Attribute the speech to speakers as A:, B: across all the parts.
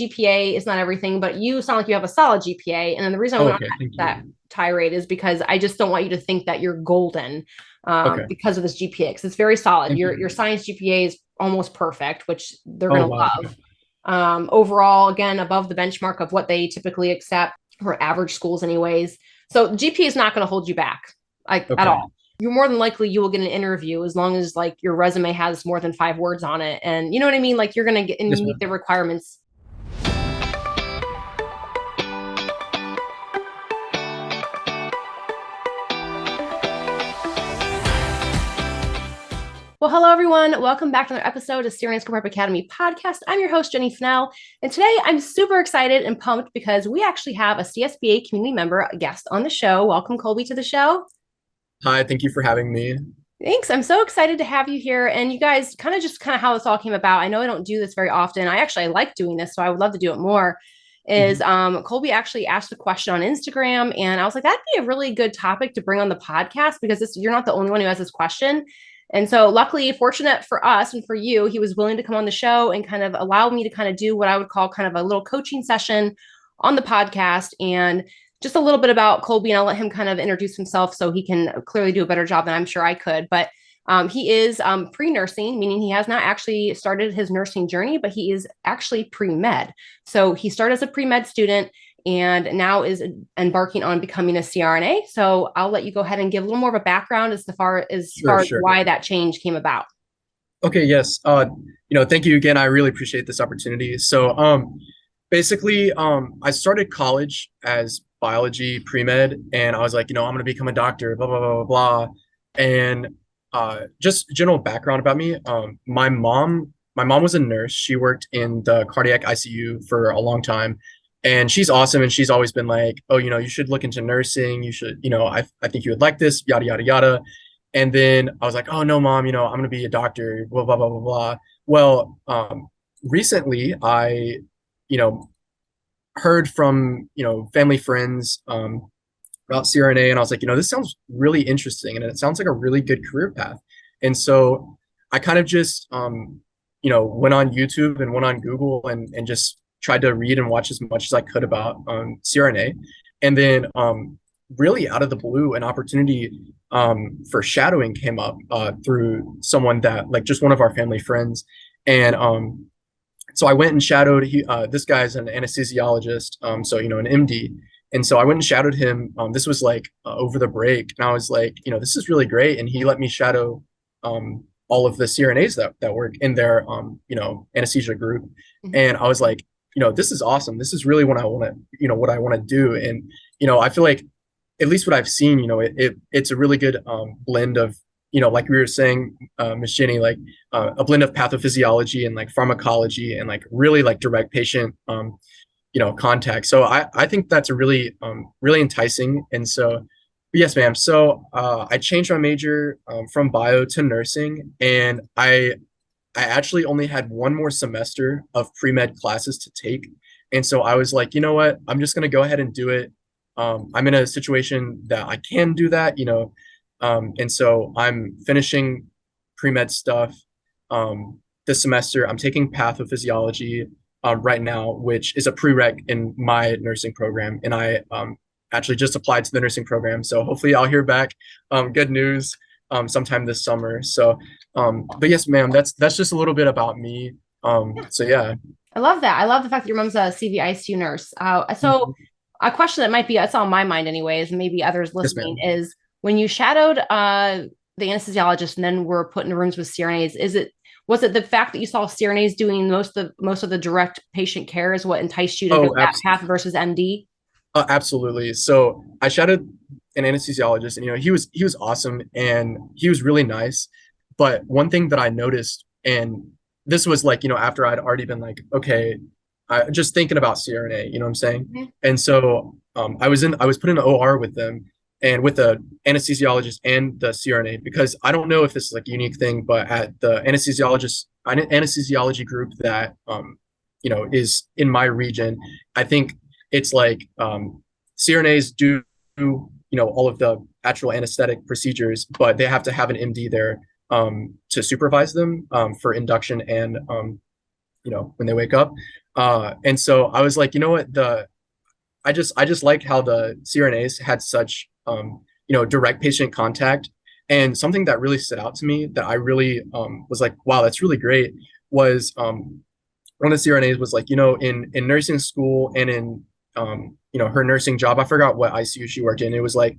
A: GPA is not everything, but you sound like you have a solid GPA. And then the reason I
B: Oh,
A: went
B: okay.
A: on
B: Thank
A: that
B: you.
A: tirade is because I just don't want you to think that you're golden
B: Okay.
A: because of this GPA, because it's very solid.
B: Thank
A: Your
B: you.
A: science GPA is almost perfect, which they're
B: Oh,
A: going to
B: wow.
A: love. Overall, again, above the benchmark of what they typically accept for average schools, anyways. So GPA is not going to hold you back, like, at
B: Okay.
A: all. You're more than likely you will get an interview as long as like your resume has more than 5 words on it, and you know what I mean. Like you're going to get and
B: Yes,
A: you meet
B: ma'am.
A: the requirements. Well, hello everyone. Welcome back to another episode of CRNA School Academy podcast. I'm your host, Jenny Finnell, and today I'm super excited and pumped because we actually have a CSPA community member, a guest on the show. Welcome, Colby, to the show.
B: Hi, thank you for having me.
A: Thanks. I'm so excited to have you here. And you guys, kind of how this all came about. I know I don't do this very often. I like doing this, so I would love to do it more. Is
B: Mhm.
A: Colby actually asked a question on Instagram, and I was like, that'd be a really good topic to bring on the podcast because you're not the only one who has this question. And so, luckily, fortunate for us and for you, he was willing to come on the show and kind of allow me to kind of do what I would call kind of a little coaching session on the podcast. And just a little bit about Colby, and I'll let him kind of introduce himself so he can clearly do a better job than I'm sure I could. But he is pre-nursing, meaning he has not actually started his nursing journey, but he is actually pre-med. So he started as a pre-med student and now is embarking on becoming a CRNA. So I'll let you go ahead and give a little more of a background
B: Sure,
A: as
B: sure.
A: why that change came about.
B: Okay, yes. Thank you again. I really appreciate this opportunity. So, basically, I started college as biology pre-med, and I was like, I'm gonna become a doctor, blah blah blah blah blah. And just general background about me. My mom was a nurse. She worked in the cardiac ICU for a long time, and she's awesome. And she's always been like, oh, you should look into nursing. You should, I think you would like this, yada yada yada. And then I was like, oh no, mom, I'm gonna be a doctor, blah blah blah blah blah. Well, recently I, you know, heard from family friends about CRNA, and I was like, this sounds really interesting, and it sounds like a really good career path. And so I kind of just went on YouTube and went on Google and just tried to read and watch as much as I could about CRNA, and then really out of the blue, an opportunity for shadowing came up through someone that like just one of our family friends, and so I went and shadowed. This guy's an anesthesiologist, so an MD, and so I went and shadowed him. This was like over the break, and I was like, this is really great, and he let me shadow all of the CRNAs that work in their anesthesia group,
A: Mhm.
B: and I was like, this is awesome. This is really what I want to what I want to do, and I feel like at least what I've seen, it's a really good blend of, like we were saying, Miss Jenny, like a blend of pathophysiology and like pharmacology and like really like direct patient, contact. So I think that's a really, really enticing. And so, yes, ma'am. So I changed my major from bio to nursing, and I actually only had one more semester of pre-med classes to take. And so I was like, you know what? I'm just going to go ahead and do it. I'm in a situation that I can do that, and so I'm finishing pre-med stuff this semester. I'm taking pathophysiology right now, which is a prereq in my nursing program. And I actually just applied to the nursing program. So hopefully I'll hear back good news sometime this summer. So but yes, ma'am, that's just a little bit about me. So yeah.
A: I love that. I love the fact that your mom's a CVICU nurse. So
B: Mhm.
A: a question that might be that's on my mind anyways, and maybe others
B: Yes,
A: listening
B: ma'am.
A: is when you shadowed the anesthesiologist and then were put in rooms with CRNAs, was it the fact that you saw CRNAs doing most of the direct patient care is what enticed you to go
B: Oh,
A: that path versus MD?
B: absolutely. So I shadowed an anesthesiologist, and he was awesome and he was really nice. But one thing that I noticed, and this was like after I'd already been like, okay, I just thinking about CRNA, you know what I'm saying?
A: Mhm.
B: And so I was put in the OR with them and with the anesthesiologist and the CRNA, because I don't know if this is like a unique thing, but at the anesthesiology group that is in my region, I think it's like CRNAs do all of the actual anesthetic procedures, but they have to have an MD there to supervise them for induction and when they wake up. And so I was like, you know what, I just like how the CRNAs had such direct patient contact. And something that really stood out to me that I really was like, wow, that's really great, was one of the CRNAs was like, in nursing school and in her nursing job, I forgot what ICU she worked in. It was like,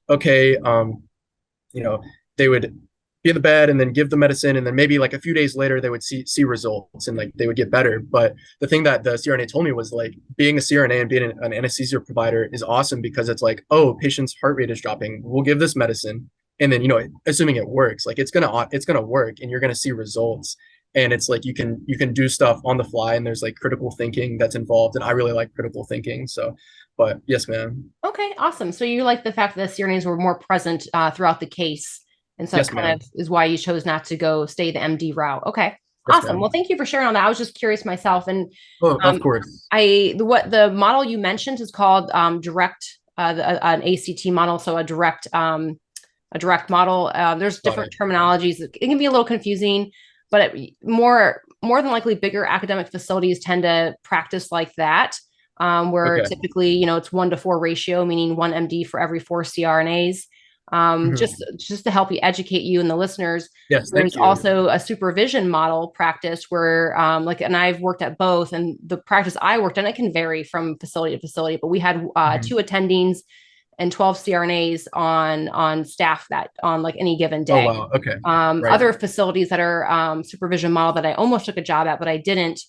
B: okay, you know, they would be in the bed and then give the medicine, and then maybe like a few days later they would see results and like they would get better. But the thing that the CRNA told me was like, being a CRNA and being an anesthesia provider is awesome because it's like, oh, patient's heart rate is dropping, we'll give this medicine, and then assuming it works, like it's gonna work and you're gonna see results. And it's like you can do stuff on the fly, and there's like critical thinking that's involved, and I really like critical thinking. So, but yes, ma'am.
A: Okay, awesome. So you like the fact that the CRNAs were more present throughout the case. And so it
B: Yes,
A: kind
B: ma'am.
A: of is why you chose not to go stay the MD route. Okay,
B: Yes,
A: awesome. Well,
B: ma'am.
A: thank you for sharing on that. I was just curious myself. And
B: Oh, of
A: um,
B: course.
A: what the model you mentioned is called direct, an ACT model. So a direct model. There's
B: Got
A: different
B: it.
A: terminologies. It can be a little confusing, but more than likely, bigger academic facilities tend to practice like that, where
B: Okay.
A: typically, it's 1-to-4 ratio, meaning one MD for every 4 CRNAs.
B: Mhm.
A: Just to help you educate you and the listeners,
B: Yes,
A: there's
B: thank you.
A: also a supervision model practice where, and I've worked at both, and the practice I worked in, it can vary from facility to facility, but we had
B: Mhm.
A: 2 attendings and 12 CRNAs on staff that on like any given
B: Oh,
A: day.
B: wow. Okay. Right.
A: Other facilities that are supervision model that I almost took a job at, but I didn't.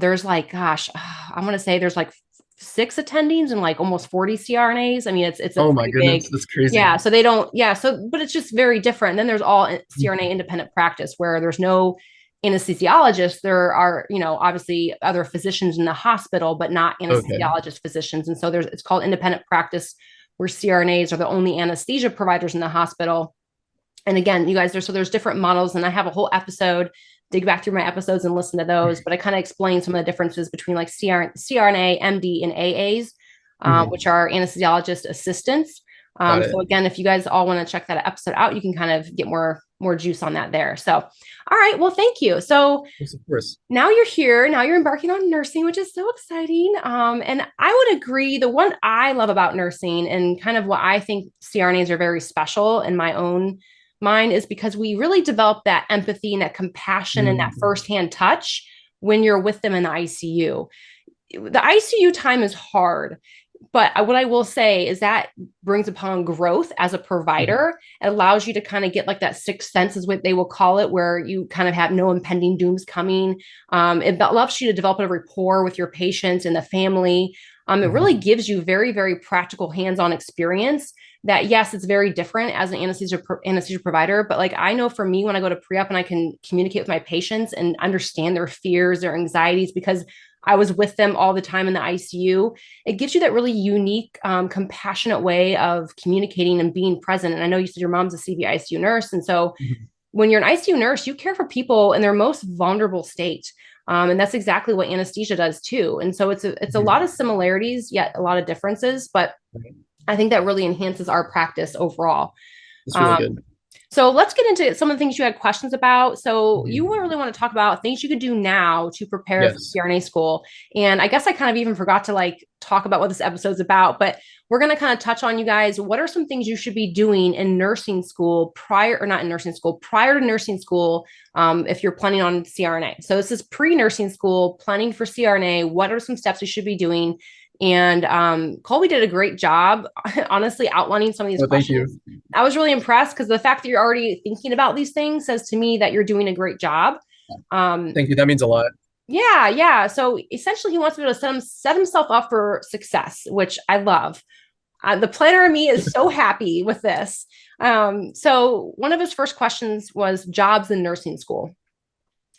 A: There's like, gosh, I want to say there's like 6 attendings and like almost 40 CRNAs. I mean, it's a
B: Oh my
A: pretty big,
B: goodness, that's crazy.
A: yeah. So they don't, yeah. So, but it's just very different. And then there's all CRNA
B: Mhm.
A: independent practice where there's no anesthesiologists. There are, obviously other physicians in the hospital, but not
B: Okay.
A: anesthesiologist physicians. And so it's called independent practice where CRNAs are the only anesthesia providers in the hospital. And again, you guys, there's different models, and I have a whole episode. Dig back through my episodes and listen to those. But I kind of explain some of the differences between like CRNA, MD, and AAs, which
B: Mhm.
A: are anesthesiologist assistants.
B: Got
A: So
B: it.
A: again, if you guys all want to check that episode out, you can kind of get more juice on that there. So, all right, well, thank you. So
B: Yes, of course.
A: now you're here. Now you're embarking on nursing, which is so exciting. And I would agree. The one I love about nursing and kind of what I think CRNAs are very special in my own mind is because we really develop that empathy and that compassion and that
B: Mhm.
A: firsthand touch when you're with them in the ICU. The ICU time is hard, but what I will say is that brings upon growth as a
B: Mhm.
A: provider. It allows you to kind of get like that sixth sense, is what they will call it, where you kind of have no impending dooms coming. It allows you to develop a rapport with your patients and the family. It really
B: Mhm.
A: gives you very, very practical hands-on experience that, yes, it's very different as an anesthesia provider, but like I know for me, when I go to pre-op and I can communicate with my patients and understand their fears, their anxieties, because I was with them all the time in the ICU, it gives you that really unique, compassionate way of communicating and being present. And I know you said your mom's a CV ICU nurse. And so
B: Mhm.
A: when you're an ICU nurse, you care for people in their most vulnerable state. And that's exactly what anesthesia does too. And so it's a lot of
B: Mhm.
A: similarities, yet a lot of differences. But
B: Right.
A: I think that really enhances our practice overall.
B: That's really
A: Um,
B: good.
A: so let's get into some of the things you had questions about. So you
B: Mhm.
A: really want to talk about things you could do now to prepare for
B: Yes.
A: CRNA school. And I guess I kind of even forgot to like talk about what this episode's about, but we're going to kind of touch on, you guys, what are some things you should be doing in nursing school prior, or not in nursing school, prior to nursing school, if you're planning on CRNA. So this is pre-nursing school, planning for CRNA. What are some steps you should be doing? And Colby did a great job, honestly, outlining some of these
B: Oh, thank you.
A: questions. I was really impressed because the fact that you're already thinking about these things says to me that you're doing a great job. Um,
B: Thank you. That means a lot.
A: yeah, yeah. So essentially, he wants to be able to set himself up for success, which I love. The planner in me is so happy with this. So one of his first questions was jobs in nursing school,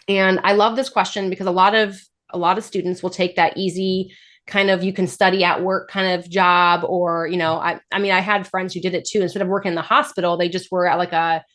A: and I love this question because a lot of students will take that easy kind of, you can study at work kind of job, or I mean, I had friends who did it too. Instead of working in the hospital, they just were at like a,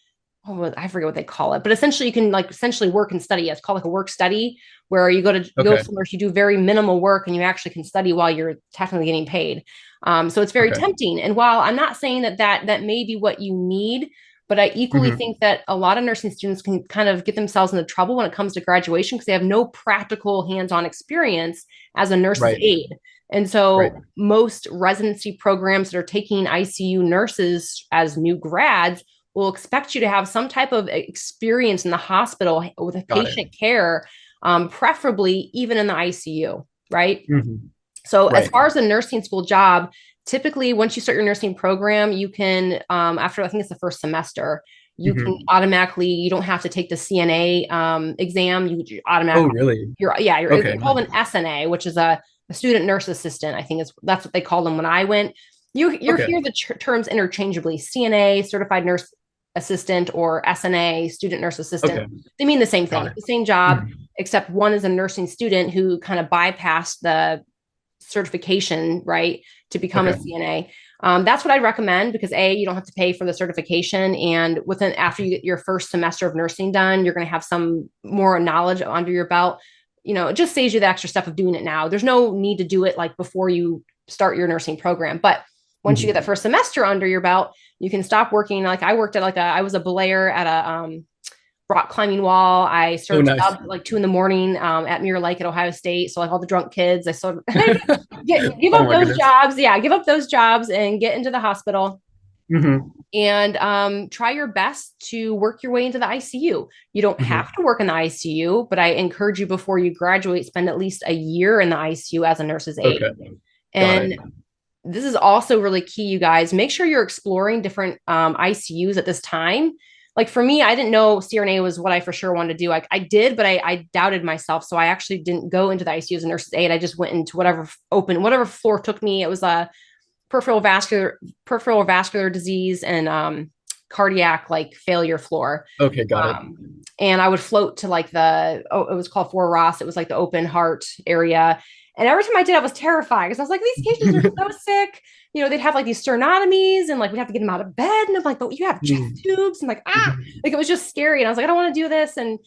A: oh, I forget what they call it, but essentially you can like essentially work and study. It's called like a work study, where you go
B: Okay.
A: somewhere, you do very minimal work and you actually can study while you're technically getting paid. So it's very
B: Okay.
A: tempting. And while I'm not saying that may be what you need, But I equally think that a lot of nursing students can kind of get themselves into trouble when it comes to graduation because they have no practical hands-on experience as a nurse's aide. And so most residency programs that are taking ICU nurses as new grads will expect you to have some type of experience in the hospital with a patient care, preferably even in the ICU, right? So as far as the nursing school job, typically once you start your nursing program, you can, after I think it's the first semester, you can automatically, you don't have to take the CNA exam. You automatically, you're called an SNA, which is a student nurse assistant. I think that's what they called them when I went. You hear the terms interchangeably: CNA, certified nurse assistant, or SNA, student nurse assistant. They mean the same thing, the same job, except one is a nursing student who kind of bypassed the certification, right, to become a CNA. That's what I recommend because you don't have to pay for the certification, and after you get your first semester of nursing done, you're going to have some more knowledge under your belt. It just saves you the extra step of doing it now. There's no need to do it like before you start your nursing program. But once you get that first semester under your belt, you can stop working. Like I worked at I was a belayer at a rock climbing wall. I served up like 2 a.m. At Mirror Lake at Ohio State. So like all the drunk kids, I sort of give up those jobs. Yeah, give up those jobs and get into the hospital. And try your best to work your way into the ICU. You don't have to work in the ICU, but I encourage you before you graduate, spend at least a year in the ICU as a nurse's aide. And this is also really key, you guys. Make sure you're exploring different ICUs at this time. Like for me, I didn't know CRNA was what I for sure wanted to do. I did, but I doubted myself. So I actually didn't go into the ICU as a nurse's aide. I just went into whatever floor took me. It was a peripheral vascular disease and cardiac like failure floor.
B: Got it.
A: And I would float to like it was called 4 Ross. It was like the open heart area. And every time I did, I was terrified because I was like, these patients are so sick. They'd have like these sternotomies and like we'd have to get them out of bed. And I'm like, but you have chest tubes and like it was just scary. And I was like, I don't want to do this. And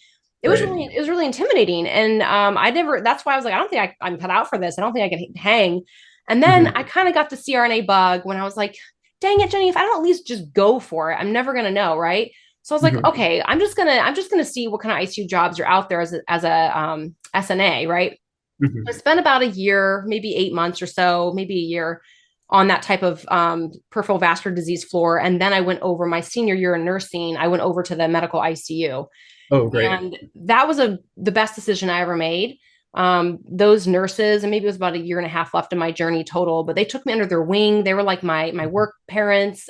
A: it was really intimidating. And that's why I was like, I don't think I'm cut out for this. I don't think I can hang. And then I kind of got the CRNA bug when I was like, dang it, Jenny, if I don't at least just go for it, I'm never going to know. Right. So I was like, okay, I'm just going to see what kind of ICU jobs are out there as a SNA. Right. I spent about a year, maybe 8 months or so, maybe a year on that type of peripheral vascular disease floor. And then I went over my senior year in nursing. I went over to the medical ICU.
B: Oh, great.
A: And that was the best decision I ever made. Those nurses, and maybe it was about a year and a half left in my journey total, but they took me under their wing. They were like my work parents,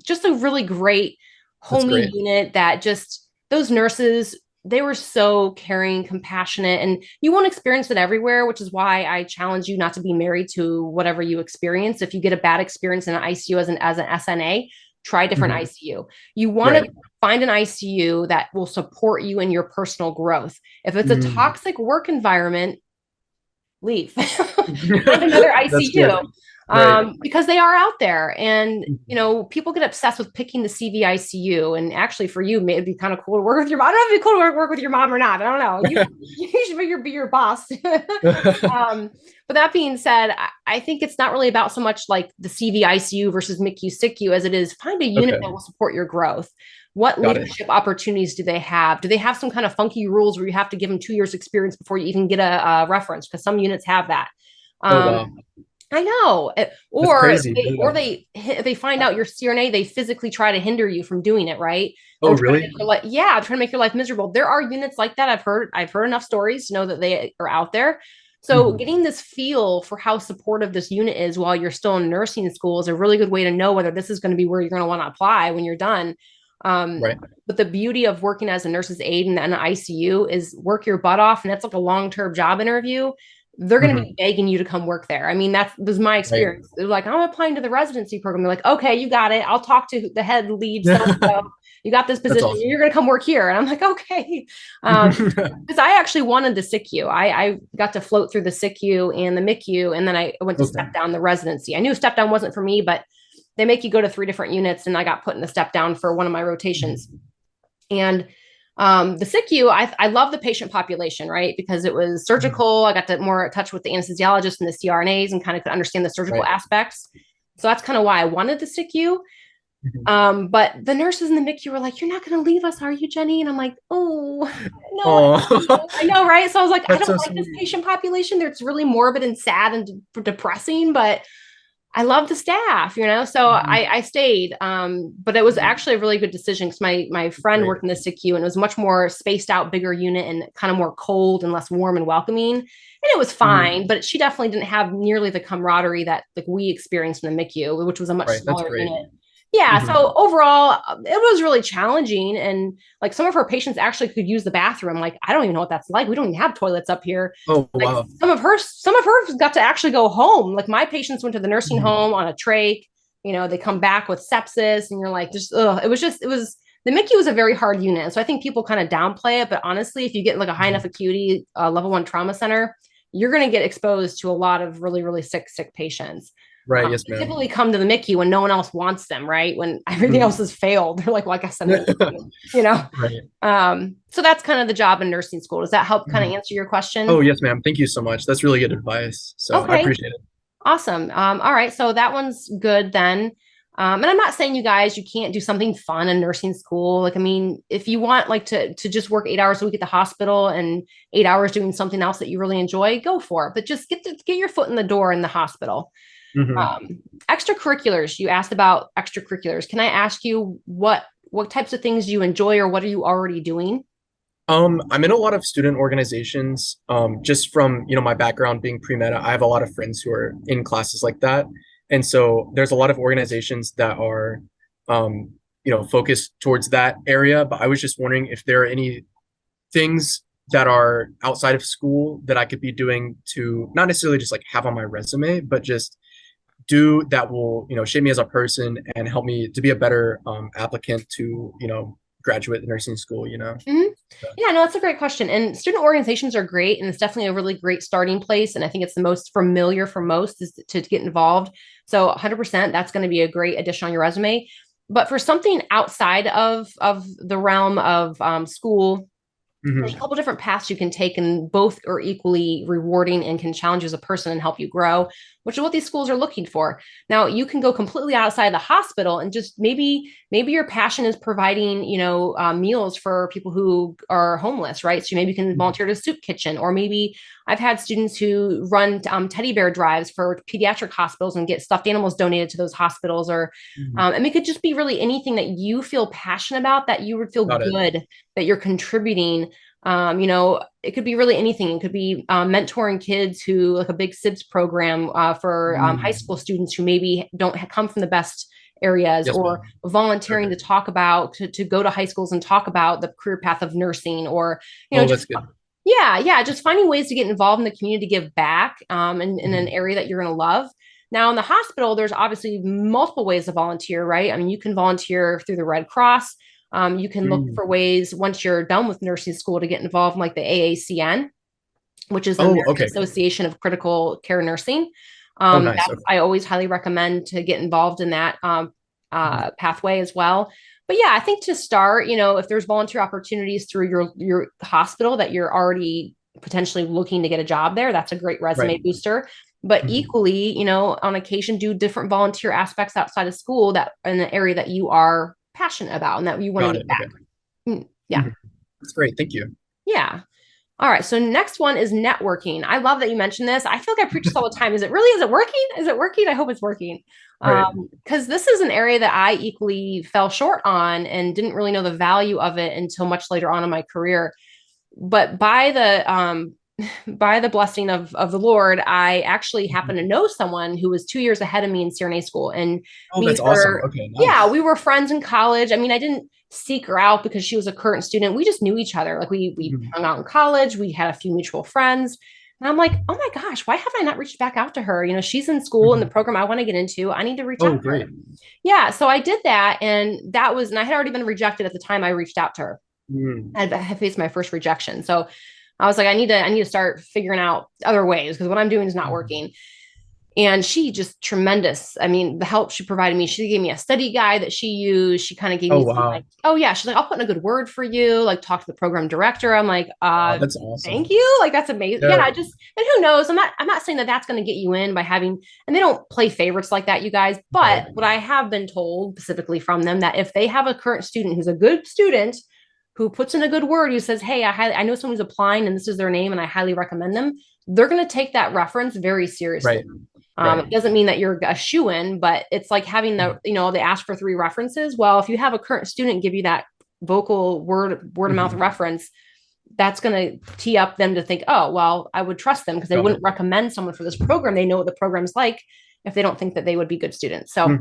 A: just a really great homey unit that just those nurses, they were so caring, compassionate, and you won't experience it everywhere, which is why I challenge you not to be married to whatever you experience. If you get a bad experience in an ICU as an SNA, try a different ICU. You want to find an ICU that will support you in your personal growth. If it's a toxic work environment, leave. Find another ICU. Because they are out there, and people get obsessed with picking the CV-ICU. And actually, for you, it'd be kind of cool to work with your mom. I don't know if it'd be cool to work with your mom or not. I don't know. You should be your boss. But that being said, I think it's not really about so much like the CV-ICU versus MICU-SICU as it is find a unit that will support your growth. What leadership opportunities do they have? Do they have some kind of funky rules where you have to give them 2 years experience before you even get a reference? Because some units have that. I know. Or they find out you're CRNA, they physically try to hinder you from doing it, right?
B: Oh, really?
A: Trying to make your life miserable. There are units like that. I've heard enough stories to know that they are out there. So getting this feel for how supportive this unit is while you're still in nursing school is a really good way to know whether this is going to be where you're going to want to apply when you're done. But the beauty of working as a nurse's aide in an ICU is work your butt off. And that's like a long-term job interview. They're going to be begging you to come work there. I mean, that was my experience. They're like, I'm applying to the residency program. They're like, okay, you got it. I'll talk to the head lead. So you got this position. Awesome. You're going to come work here. And I'm like, okay. Because I actually wanted the SICU. I got to float through the SICU and the MICU. And then I went to step down the residency. I knew step down wasn't for me, but they make you go to 3 different units. And I got put in the step down for one of my rotations. And the SICU, I love the patient population, right? Because it was surgical. I got to more touch with the anesthesiologists and the CRNAs and kind of could understand the surgical aspects. So that's kind of why I wanted the SICU.
B: Mhm.
A: But the nurses in the MICU were like, "You're not going to leave us, are you, Jenny?" And I'm like, "Oh, no,
B: Oh,
A: I know, right?" So I was like, "I
B: that's
A: don't
B: so
A: like this
B: sweet.
A: patient population. It's really morbid and sad and depressing, but I love the staff, So
B: Mhm.
A: I stayed. But it was
B: Mhm.
A: actually a really good decision because my
B: That's
A: friend
B: great.
A: worked in the SICU and it was much more spaced out, bigger unit and kind of more cold and less warm and welcoming. And it was
B: Mhm.
A: fine, but she definitely didn't have nearly the camaraderie that like we experienced in the MICU, which was a much
B: Right. That's
A: smaller
B: great.
A: unit. Yeah,
B: Mhm.
A: so overall, it was really challenging. And like some of her patients actually could use the bathroom. Like, I don't even know what that's like. We don't even have toilets up here.
B: Oh,
A: Like
B: wow.
A: some of her got to actually go home. Like my patients went to the nursing
B: Mhm.
A: home on a trach. They come back with sepsis, and you're like, just it was the MICU was a very hard unit. So I think people kind of downplay it, but honestly, if you get like a high enough
B: Mhm.
A: acuity level 1 trauma center, you're going to get exposed to a lot of really, really sick patients.
B: Right. Yes,
A: They
B: ma'am.
A: typically come to the MICU when no one else wants them, right? When everything else
B: Mhm.
A: has failed, they're like, "Well, I guess I'm going to come." You know.
B: Right.
A: So that's kind of the job in nursing school. Does that help kind of
B: Mhm.
A: answer your question?
B: Oh, yes, ma'am. Thank you so much. That's really good advice. So I
A: Okay,
B: appreciate it.
A: awesome. All right, so that one's good then. And I'm not saying you guys you can't do something fun in nursing school. Like, I mean, if you want like to just work 8 hours a week at the hospital and 8 hours doing something else that you really enjoy, go for it. But just get your foot in the door in the hospital.
B: Mhm.
A: Um, Extracurriculars. You asked about extracurriculars. Can I ask you what types of things you enjoy or what are you already doing?
B: I'm in a lot of student organizations. Just from, my background being pre-med, I have a lot of friends who are in classes like that. And so there's a lot of organizations that are, focused towards that area. But I was just wondering if there are any things that are outside of school that I could be doing to not necessarily just like have on my resume, but just do that will, shape me as a person and help me to be a better applicant to, graduate nursing school.
A: Mhm.
B: So,
A: Yeah, no, that's a great question. And student organizations are great, and it's definitely a really great starting place. And I think it's the most familiar for most is to get involved. So 100%, that's going to be a great addition on your resume. But for something outside of the realm of school, there's a
B: mhm.
A: couple different paths you can take, and both are equally rewarding and can challenge you as a person and help you grow, which is what these schools are looking for. Now, you can go completely outside the hospital and just maybe your passion is providing meals for people who are homeless, right? So maybe you can
B: Mhm.
A: volunteer at a soup kitchen, or maybe I've had students who run teddy bear drives for pediatric hospitals and get stuffed animals donated to those hospitals, or
B: Mhm.
A: and it could just be really anything that you feel passionate about that you would feel
B: Got it.
A: good that you're contributing. It could be really anything. It could be mentoring kids who like a big SIBS program for high
B: Mm.
A: school students who maybe don't come from the best areas,
B: Yes,
A: or
B: ma'am.
A: volunteering
B: Okay.
A: to talk about to go to high schools and talk about the career path of nursing, or
B: Oh, that's
A: just
B: good.
A: yeah, just finding ways to get involved in the community, to give back in an
B: Mhm.
A: area that you're going to love. Now, in the hospital, there's obviously multiple ways to volunteer, right? I mean, you can volunteer through the Red Cross. You can look
B: Mm.
A: for ways once you're done with nursing school to get involved in like the AACN, which is the
B: Oh,
A: American
B: okay.
A: Association of Critical Care Nursing.
B: Oh, nice.
A: That's
B: Okay.
A: I always highly recommend to get involved in that
B: Mhm.
A: pathway as well. But yeah, I think to start, if there's volunteer opportunities through your hospital that you're already potentially looking to get a job there, that's a great
B: Right.
A: resume booster. But
B: Mhm.
A: equally, on occasion, do different volunteer aspects outside of school that in the area that you are passionate about and that you want to
B: Got
A: give
B: it.
A: back.
B: Okay.
A: Yeah.
B: Mhm. That's great. Thank you.
A: Yeah. All right. So next one is networking. I love that you mentioned this. I feel like I preach this all the time. Is it working? Is it working? I hope it's working.
B: Right.
A: Because this is an area that I equally fell short on and didn't really know the value of it until much later on in my career. But by the blessing of the Lord, I actually
B: Mhm.
A: happen to know someone who was 2 years ahead of me in CRNA school. And
B: Oh,
A: we
B: that's awesome.
A: were,
B: Okay.
A: yeah,
B: Nice.
A: we were friends in college. I mean, I didn't seek her out because she was a current student. We just knew each other. Like we
B: Mhm.
A: hung out in college, we had a few mutual friends. And I'm like, oh my gosh, why have I not reached back out to her? She's in school in the
B: Mhm.
A: program I want to get into. I need to reach out
B: Oh,
A: to her.
B: great.
A: Yeah. So I did that. And I had already been rejected at the time I reached out to her.
B: Mm.
A: I had faced my first rejection. So I was like, I need to start figuring out other ways because what I'm doing is not
B: Mhm.
A: working. And she just tremendous. I mean, the help she provided me, she gave me a study guide that she used. She kind of gave
B: Oh
A: me some
B: wow.
A: like, oh yeah, she's like, I'll put in a good word for you, like talk to the program director. I'm like,
B: Wow, that's awesome.
A: thank you. Like that's amazing. Yeah,
B: Yeah.
A: I just, and who knows? I'm not saying that that's going to get you in by having, and they don't play favorites like that, you guys.
B: Right.
A: But what I have been told specifically from them that if they have a current student who's a good student who puts in a good word, who says, hey, I know someone who's applying and this is their name and I highly recommend them, they're going to take that reference very seriously.
B: Right. Right.
A: It doesn't mean that you're a shoo-in, but it's like having the, they ask for 3 references. Well, if you have a current student give you that vocal word of mouth reference, that's going to tee up them to think, oh, well, I would trust them because they wouldn't recommend someone for this program. They know what the program's like if they don't think that they would be good students. So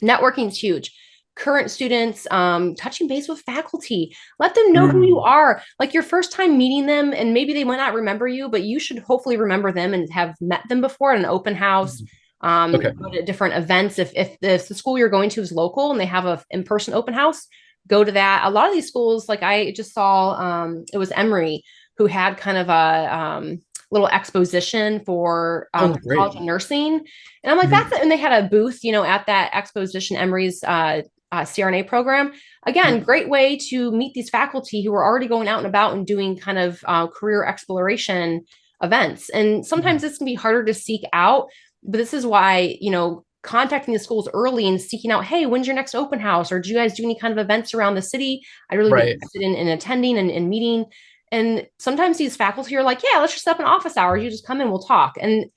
A: networking is huge. Current students, touching base with faculty, let them know who you are, like your first time meeting them, and maybe they might not remember you, but you should hopefully remember them and have met them before at an open house, go to different events. If the school you're going to is local and they have a in-person open house, go to that. A lot of these schools, like I just saw, it was Emory who had kind of a little exposition for college of nursing, and I'm like, that's it. And they had a booth, at that exposition, Emory's CRNA program. Again, great way to meet these faculty who are already going out and about and doing kind of career exploration events. And sometimes this can be harder to seek out, but this is why, contacting the schools early and seeking out, hey, when's your next open house? Or do you guys do any kind of events around the city? I'd really be interested in attending and meeting. And sometimes these faculty are like, yeah, let's just set up an office hours. You just come in, we'll talk. And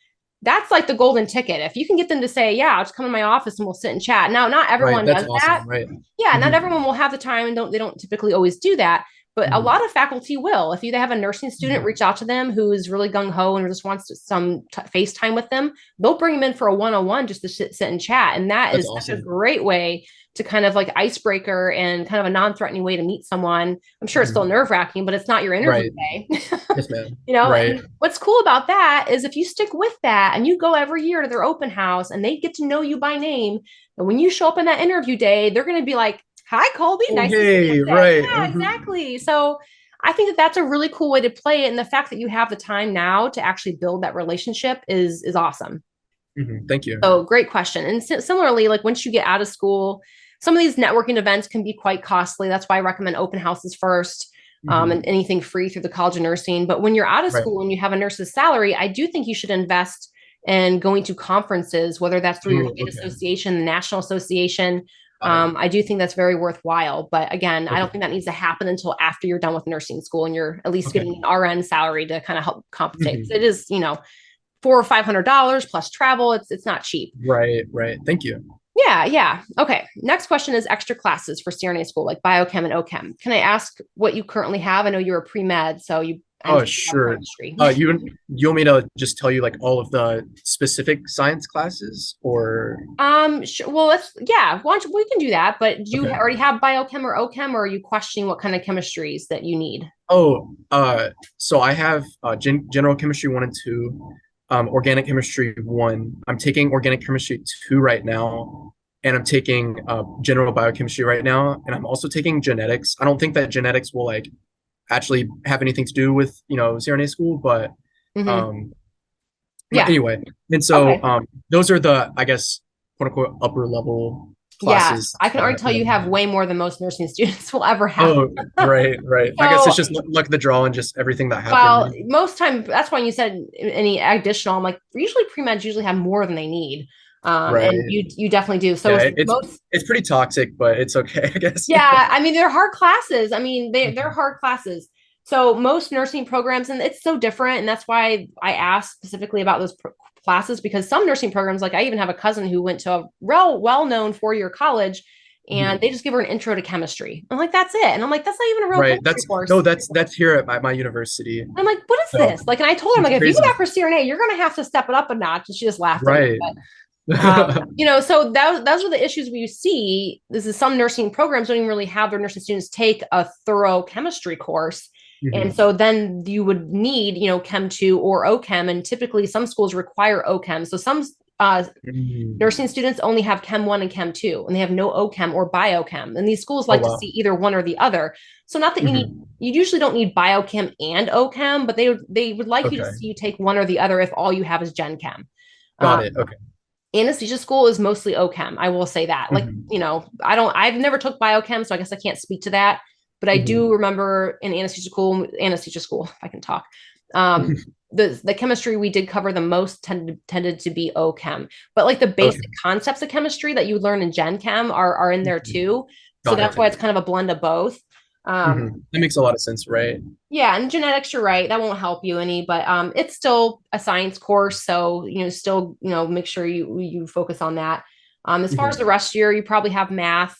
A: that's like the golden ticket. If you can get them to say, yeah, I'll just come in my office and we'll sit and chat. Now, not everyone does that.
B: Right.
A: Yeah, not everyone will have the time and they don't typically always do that. But a lot of faculty will. If you have a nursing student, reach out to them who is really gung-ho and just wants some FaceTime with them, they'll bring them in for a one-on-one just to sit and chat. And that's such a great way to kind of like icebreaker and kind of a non-threatening way to meet someone. I'm sure it's still nerve-wracking, but it's not your interview day.
B: Yes, ma'am.
A: And what's cool about that is if you stick with that and you go every year to their open house and they get to know you by name, and when you show up on that interview day, they're going to be like, hi, Colby. Nice to see you.
B: Right.
A: Yeah, exactly. So I think that that's a really cool way to play it. And the fact that you have the time now to actually build that relationship is awesome.
B: Thank you.
A: So great question. And similarly, like once you get out of school, some of these networking events can be quite costly. That's why I recommend open houses first, and anything free through the College of Nursing. But when you're out of school and you have a nurse's salary, I do think you should invest in going to conferences, whether that's through your state association, the National Association. I do think that's very worthwhile. But again, I don't think that needs to happen until after you're done with nursing school and you're at least getting an RN salary to kind of help compensate. It is, $400 or $500 plus travel. It's not cheap.
B: Right. Thank you.
A: Yeah. Okay. Next question is extra classes for CRNA school, like biochem and OChem. Can I ask what you currently have? I know you're a pre-med, so you.
B: Oh, sure. You want me to just tell you like all of the specific science classes or?
A: Sure. Well, we can do that, but do you already have biochem or OChem, or are you questioning what kind of chemistries that you need?
B: Oh, so I have general chemistry 1 and 2. Organic chemistry 1. I'm taking organic chemistry 2 right now, and I'm taking general biochemistry right now, and I'm also taking genetics. I don't think that genetics will like actually have anything to do with CRNA school, but anyway. And so those are the, I guess, quote unquote upper level classes.
A: Yeah, I can already tell you have way more than most nursing students will ever have.
B: Oh, right. So, I guess it's just luck of the draw and just everything that happened.
A: Well, most time, that's why you said any additional, I'm like, usually pre-meds usually have more than they need. And you definitely do. So
B: it's pretty toxic, but it's okay, I guess.
A: Yeah, I mean, they're hard classes. I mean, they're hard classes. So most nursing programs, and it's so different. And that's why I asked specifically about those classes, because some nursing programs, like I even have a cousin who went to a well-known 4-year college, and they just give her an intro to chemistry. I'm like, that's it. And I'm like, that's not even a real course.
B: No, that's here at my university.
A: I'm like, what is this? Like, and I told her, like, if you go back for CRNA, you're going to have to step it up a notch. And she just laughed.
B: Right.
A: So those are the issues we see. This is some nursing programs don't even really have their nursing students take a thorough chemistry course. And so then you would need, Chem 2 or OChem. And typically some schools require OChem. So some nursing students only have Chem 1 and Chem 2, and they have no OChem or biochem. And these schools like to see either one or the other. So not that you usually don't need biochem and OChem, but they would like you to see you take one or the other if all you have is Gen Chem.
B: Got it. Okay.
A: Anesthesia school is mostly OChem. I will say that. Like, I've never took biochem, so I guess I can't speak to that. But I do remember in anesthesia school, if I can talk, the chemistry we did cover the most tended to be OChem. But like the basic concepts of chemistry that you learn in Gen Chem are in there too. So that's why it's kind of a blend of both.
B: That makes a lot of sense, right?
A: Yeah, and genetics, you're right. That won't help you any, but it's still a science course, so still make sure you focus on that. As far as the rest of the year, you probably have math.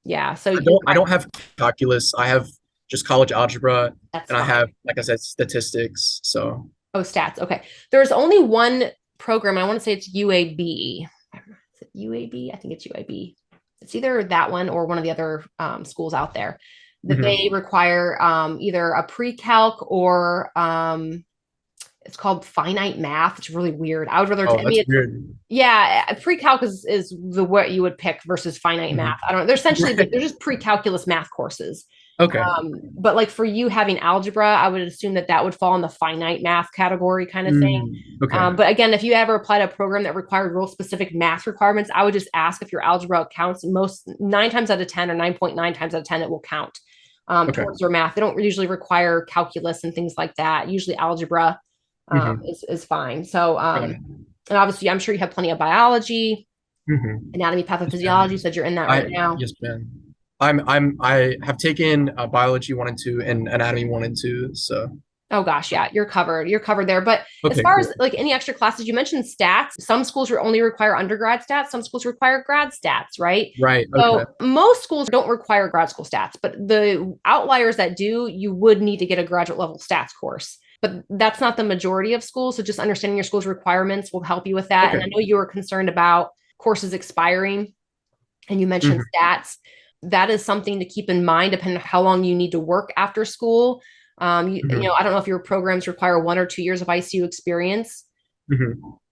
A: Yeah, so
B: I don't have calculus. I have just college algebra, and
A: fine.
B: I have, like I said, statistics. So
A: stats. Okay, there's only one program. I want to say it's UAB. Is it UAB? I think it's UAB. It's either that one or one of the other schools out there that they require either a pre-calc or it's called finite math. It's really weird. I would rather.
B: That's weird.
A: Yeah, pre-calc is the what you would pick versus finite math. I don't know. They're essentially they're just pre-calculus math courses.
B: Okay.
A: But like for you having algebra, I would assume that would fall in the finite math category kind of thing.
B: Okay.
A: But again, if you ever applied a program that required real specific math requirements, I would just ask if your algebra counts. Most 9 times out of 10 or 9.9 times out of 10, it will count towards your math. They don't usually require calculus and things like that. Usually algebra is fine. So, and obviously I'm sure you have plenty of biology, anatomy, pathophysiology. You said you're in that right now.
B: Yes, ma'am. I have taken biology 1 and 2 and anatomy 1 and 2. So.
A: Oh gosh, yeah, you're covered. You're covered there. But as far as like any extra classes, you mentioned stats. Some schools only require undergrad stats. Some schools require grad stats, right?
B: Right.
A: So most schools don't require grad school stats, but the outliers that do, you would need to get a graduate level stats course. But that's not the majority of schools. So just understanding your school's requirements will help you with that. And I know you were concerned about courses expiring, and you mentioned stats. That is something to keep in mind depending on how long you need to work after school. I don't know if your programs require 1 or 2 years of ICU experience,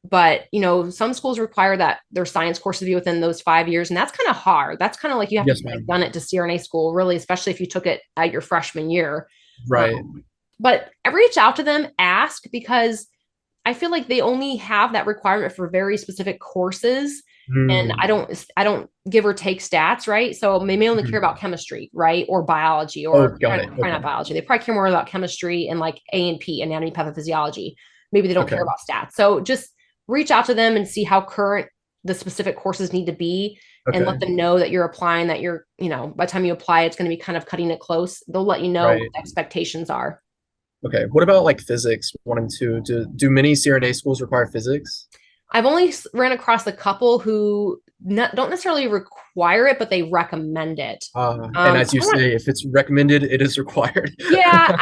A: but some schools require that their science courses be within those 5 years. And that's kind of hard. That's kind of like you have to have done it to CRNA school, really, especially if you took it at your freshman year.
B: Right.
A: But reach out to them, ask, because I feel like they only have that requirement for very specific courses. And I don't give or take stats, right? So they may only care about chemistry, right? Or biology, or not biology. They probably care more about chemistry and like A&P, anatomy, pathophysiology. Maybe they don't care about stats. So just reach out to them and see how current the specific courses need to be, and let them know that you're applying, that you're, by the time you apply, it's going to be kind of cutting it close. They'll let you know what the expectations are.
B: Okay. What about like physics 1 and 2? Do many CRNA schools require physics?
A: I've only ran across a couple who don't necessarily require it, but they recommend it.
B: And as you say, if it's recommended, it is required.
A: Yeah.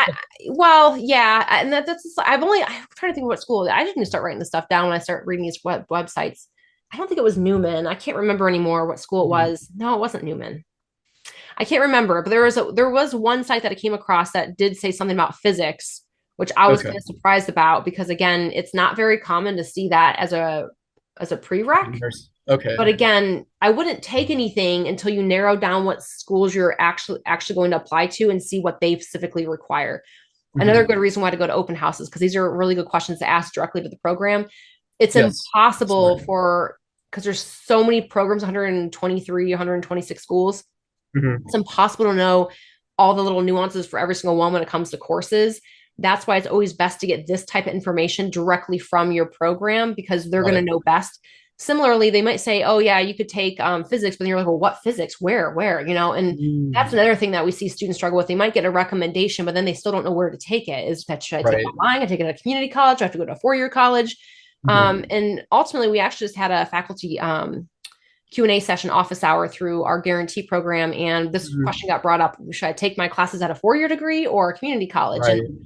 A: And I'm trying to think of what school. I didn't start writing this stuff down when I started reading these websites. I don't think it was Newman. I can't remember anymore what school it was. No, it wasn't Newman. I can't remember, but there was one site that I came across that did say something about physics, which I was kind of surprised about, because again, it's not very common to see that as a prereq.
B: Okay.
A: But again, I wouldn't take anything until you narrow down what schools you're actually going to apply to and see what they specifically require. Another good reason why to go to open houses, because these are really good questions to ask directly to the program. It's impossible because there's so many programs, 123, 126 schools. It's impossible to know all the little nuances for every single one when it comes to courses. That's why it's always best to get this type of information directly from your program, because they're going to know best. Similarly, they might say, oh yeah, you could take physics, but then you're like, well, what physics? Where? And that's another thing that we see students struggle with. They might get a recommendation, but then they still don't know where to take it. Should I take it online? I take it at a community college? I have to go to a 4-year college. And ultimately, we actually just had a faculty Q&A session office hour through our guarantee program. And this question got brought up. Should I take my classes at a 4-year degree or a community college? And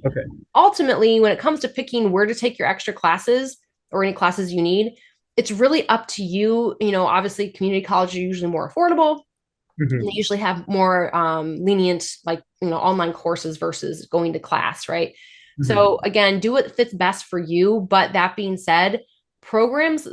A: ultimately, when it comes to picking where to take your extra classes or any classes you need, it's really up to you. Obviously community colleges are usually more affordable. And they usually have more lenient, online courses versus going to class. Right. So again, do what fits best for you. But that being said, programs,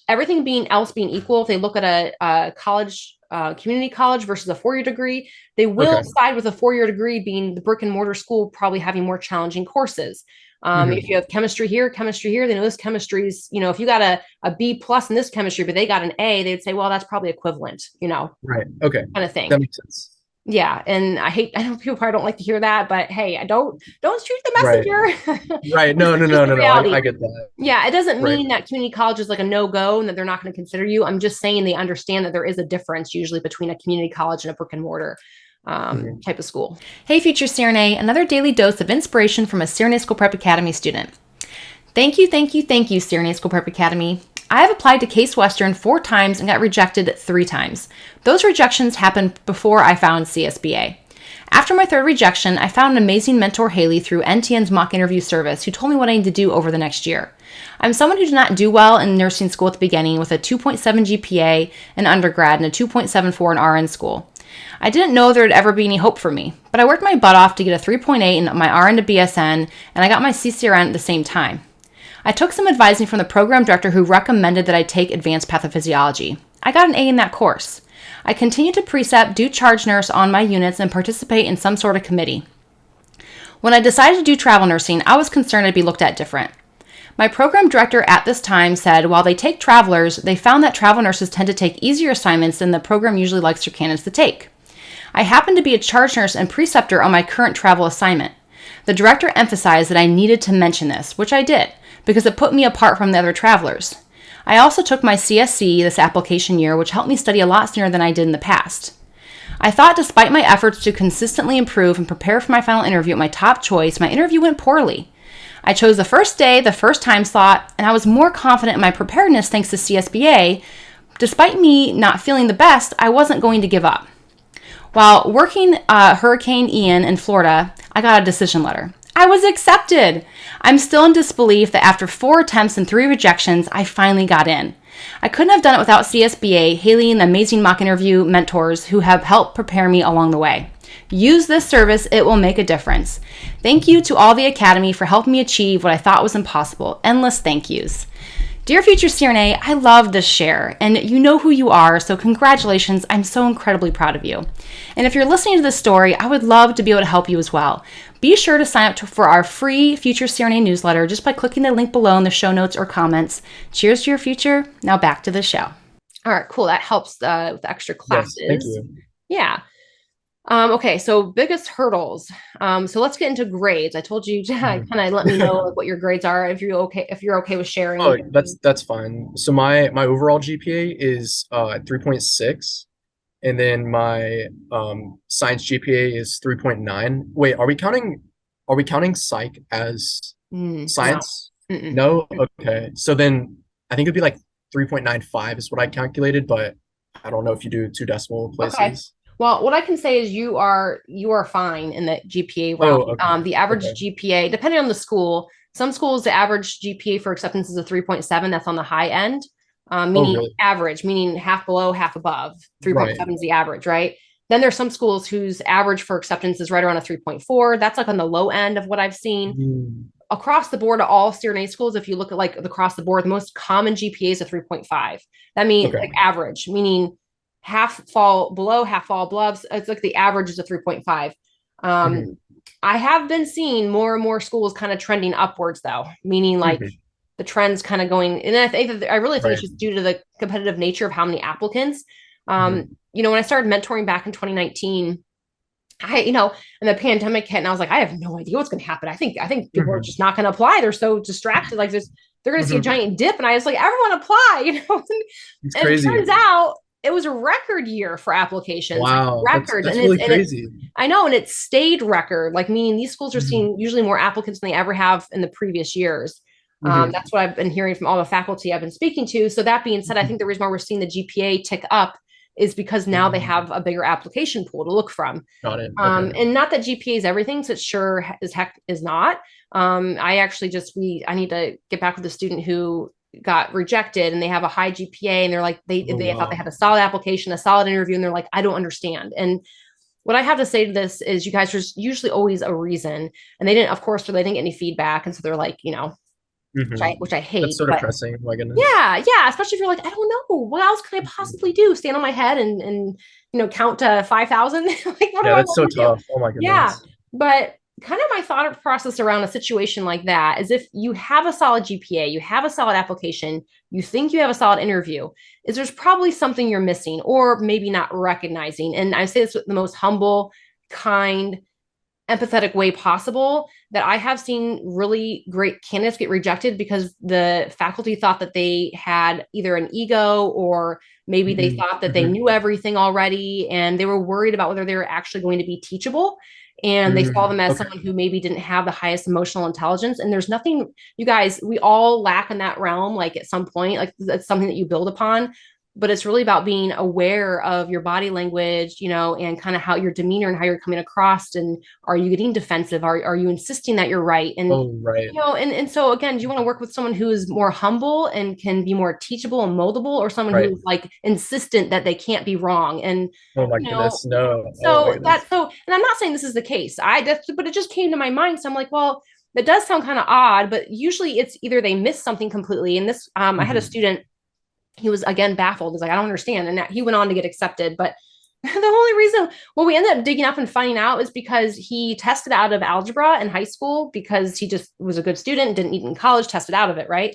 A: everything being equal, if they look at a college, community college versus a 4-year degree, they will side with a 4-year degree being the brick and mortar school, probably having more challenging courses. If you have chemistry here, they know this chemistry is, if you got a B plus in this chemistry, but they got an A, they'd say, well, that's probably equivalent,
B: Right. Okay.
A: kind of thing.
B: That makes sense.
A: Yeah. And I know people probably don't like to hear that, but hey, I don't shoot the messenger.
B: Right. No. I get that.
A: Yeah. It doesn't
B: Right.
A: mean that community college is like a no-go and that they're not going to consider you. I'm just saying they understand that there is a difference usually between a community college and a brick and mortar type of school. Hey, future CRNA, another daily dose of inspiration from a CRNA School Prep Academy student. Thank you, CRNA School Prep Academy. I have applied to Case Western 4 times and got rejected 3 times. Those rejections happened before I found CSPA. After my 3rd rejection, I found an amazing mentor, Haley, through NTN's mock interview service, who told me what I need to do over the next year. I'm someone who did not do well in nursing school at the beginning with a 2.7 GPA in undergrad and a 2.74 in RN school. I didn't know there would ever be any hope for me, but I worked my butt off to get a 3.8 in my RN to BSN, and I got my CCRN at the same time. I took some advising from the program director who recommended that I take advanced pathophysiology. I got an A in that course. I continued to precept, do charge nurse on my units, and participate in some sort of committee. When I decided to do travel nursing, I was concerned I'd be looked at different. My program director at this time said while they take travelers, they found that travel nurses tend to take easier assignments than the program usually likes their candidates to take. I happened to be a charge nurse and preceptor on my current travel assignment. The director emphasized that I needed to mention this, which I did, because it put me apart from the other travelers. I also took my CSC this application year, which helped me study a lot sooner than I did in the past. I thought despite my efforts to consistently improve and prepare for my final interview at my top choice, my interview went poorly. I chose the first day, the first time slot, and I was more confident in my preparedness thanks to CSPA. Despite me not feeling the best, I wasn't going to give up. While working Hurricane Ian in Florida, I got a decision letter. I was accepted. I'm still in disbelief that after 4 attempts and 3 rejections, I finally got in. I couldn't have done it without CSPA, Haley, and the amazing mock interview mentors who have helped prepare me along the way. Use this service, it will make a difference. Thank you to all the Academy for helping me achieve what I thought was impossible. Endless thank yous. Dear future CRNA, I love this share, and you know who you are, so congratulations. I'm so incredibly proud of you. And if you're listening to this story, I would love to be able to help you as well. Be sure to sign up for our free Future CRNA newsletter just by clicking the link below in the show notes or comments. Cheers to your future. Now back to the show. All right, cool. That helps with extra classes.
B: Yes, thank you.
A: Yeah. Okay, so biggest hurdles. So let's get into grades. I told you to kind of let me know what your grades are if you're okay with sharing.
B: Oh, that's fine. So my overall GPA is 3.6, and then my science GPA is 3.9. Wait, are we counting psych as science? No? Okay. So then I think it'd be like 3.95 is what I calculated, but I don't know if you do 2 decimal places. Okay.
A: Well, what I can say is you are fine in the GPA realm.
B: Oh, okay.
A: The average GPA, depending on the school, some schools, the average GPA for acceptance is a 3.7. That's on the high end, meaning really? Average, meaning half below, half above. 3.7 is the average, right? Then there's some schools whose average for acceptance is right around a 3.4. That's like on the low end of what I've seen. Across the board, all CRNA schools, if you look at like across the board, the most common GPA is a 3.5. That means like average, meaning half fall below, half fall above. It's like the average is a 3.5. I have been seeing more and more schools kind of trending upwards though, meaning like the trends kind of going. And I really think it's just due to the competitive nature of how many applicants. When I started mentoring back in 2019, and the pandemic hit and I was like, I have no idea what's going to happen. I think people are just not going to apply. They're so distracted. Like they're going to see a giant dip. And I was like, everyone apply,
B: It's crazy.
A: It turns out it was a record year for applications.
B: Wow.
A: Record.
B: That's really crazy.
A: I know. And it stayed record, like meaning these schools are seeing usually more applicants than they ever have in the previous years. That's what I've been hearing from all the faculty I've been speaking to. So that being said, I think the reason why we're seeing the GPA tick up is because now they have a bigger application pool to look from.
B: Got it.
A: And not that GPA is everything, so it sure as heck is not. I actually I need to get back with a student who got rejected and they have a high GPA and they're like, they thought they had a solid application, a solid interview. And they're like, I don't understand. And what I have to say to this is you guys, there's usually always a reason. And they didn't get any feedback. And so they're like, which I hate.
B: That's so depressing. My goodness.
A: Yeah. Especially if you're like, I don't know, what else can I possibly do? Stand on my head and count to 5,000. Like,
B: that's so tough. Oh my goodness.
A: Yeah. But kind of my thought process around a situation like that is if you have a solid GPA, you have a solid application, you think you have a solid interview, is there's probably something you're missing or maybe not recognizing. And I say this with the most humble, kind, empathetic way possible, that I have seen really great candidates get rejected because the faculty thought that they had either an ego or maybe they thought that they knew everything already and they were worried about whether they were actually going to be teachable. And they saw them as someone who maybe didn't have the highest emotional intelligence. And there's nothing, you guys, we all lack in that realm, like at some point, like that's something that you build upon. But it's really about being aware of your body language, you know, and kind of how your demeanor and how you're coming across. And are you getting defensive? Are you insisting that you're right? And, you know, and so again, do you want to work with someone who is more humble and can be more teachable and moldable, or someone who's like insistent that they can't be wrong? And,
B: oh my goodness, no.
A: So that's so, and I'm not saying this is the case. But it just came to my mind. So I'm like, well, that does sound kind of odd, but usually it's either they miss something completely. And this, I had a student, he was again baffled. He's like, I don't understand. And he went on to get accepted. But the only reason, what we ended up digging up and finding out is because he tested out of algebra in high school because he just was a good student, didn't need it in college, tested out of it, right?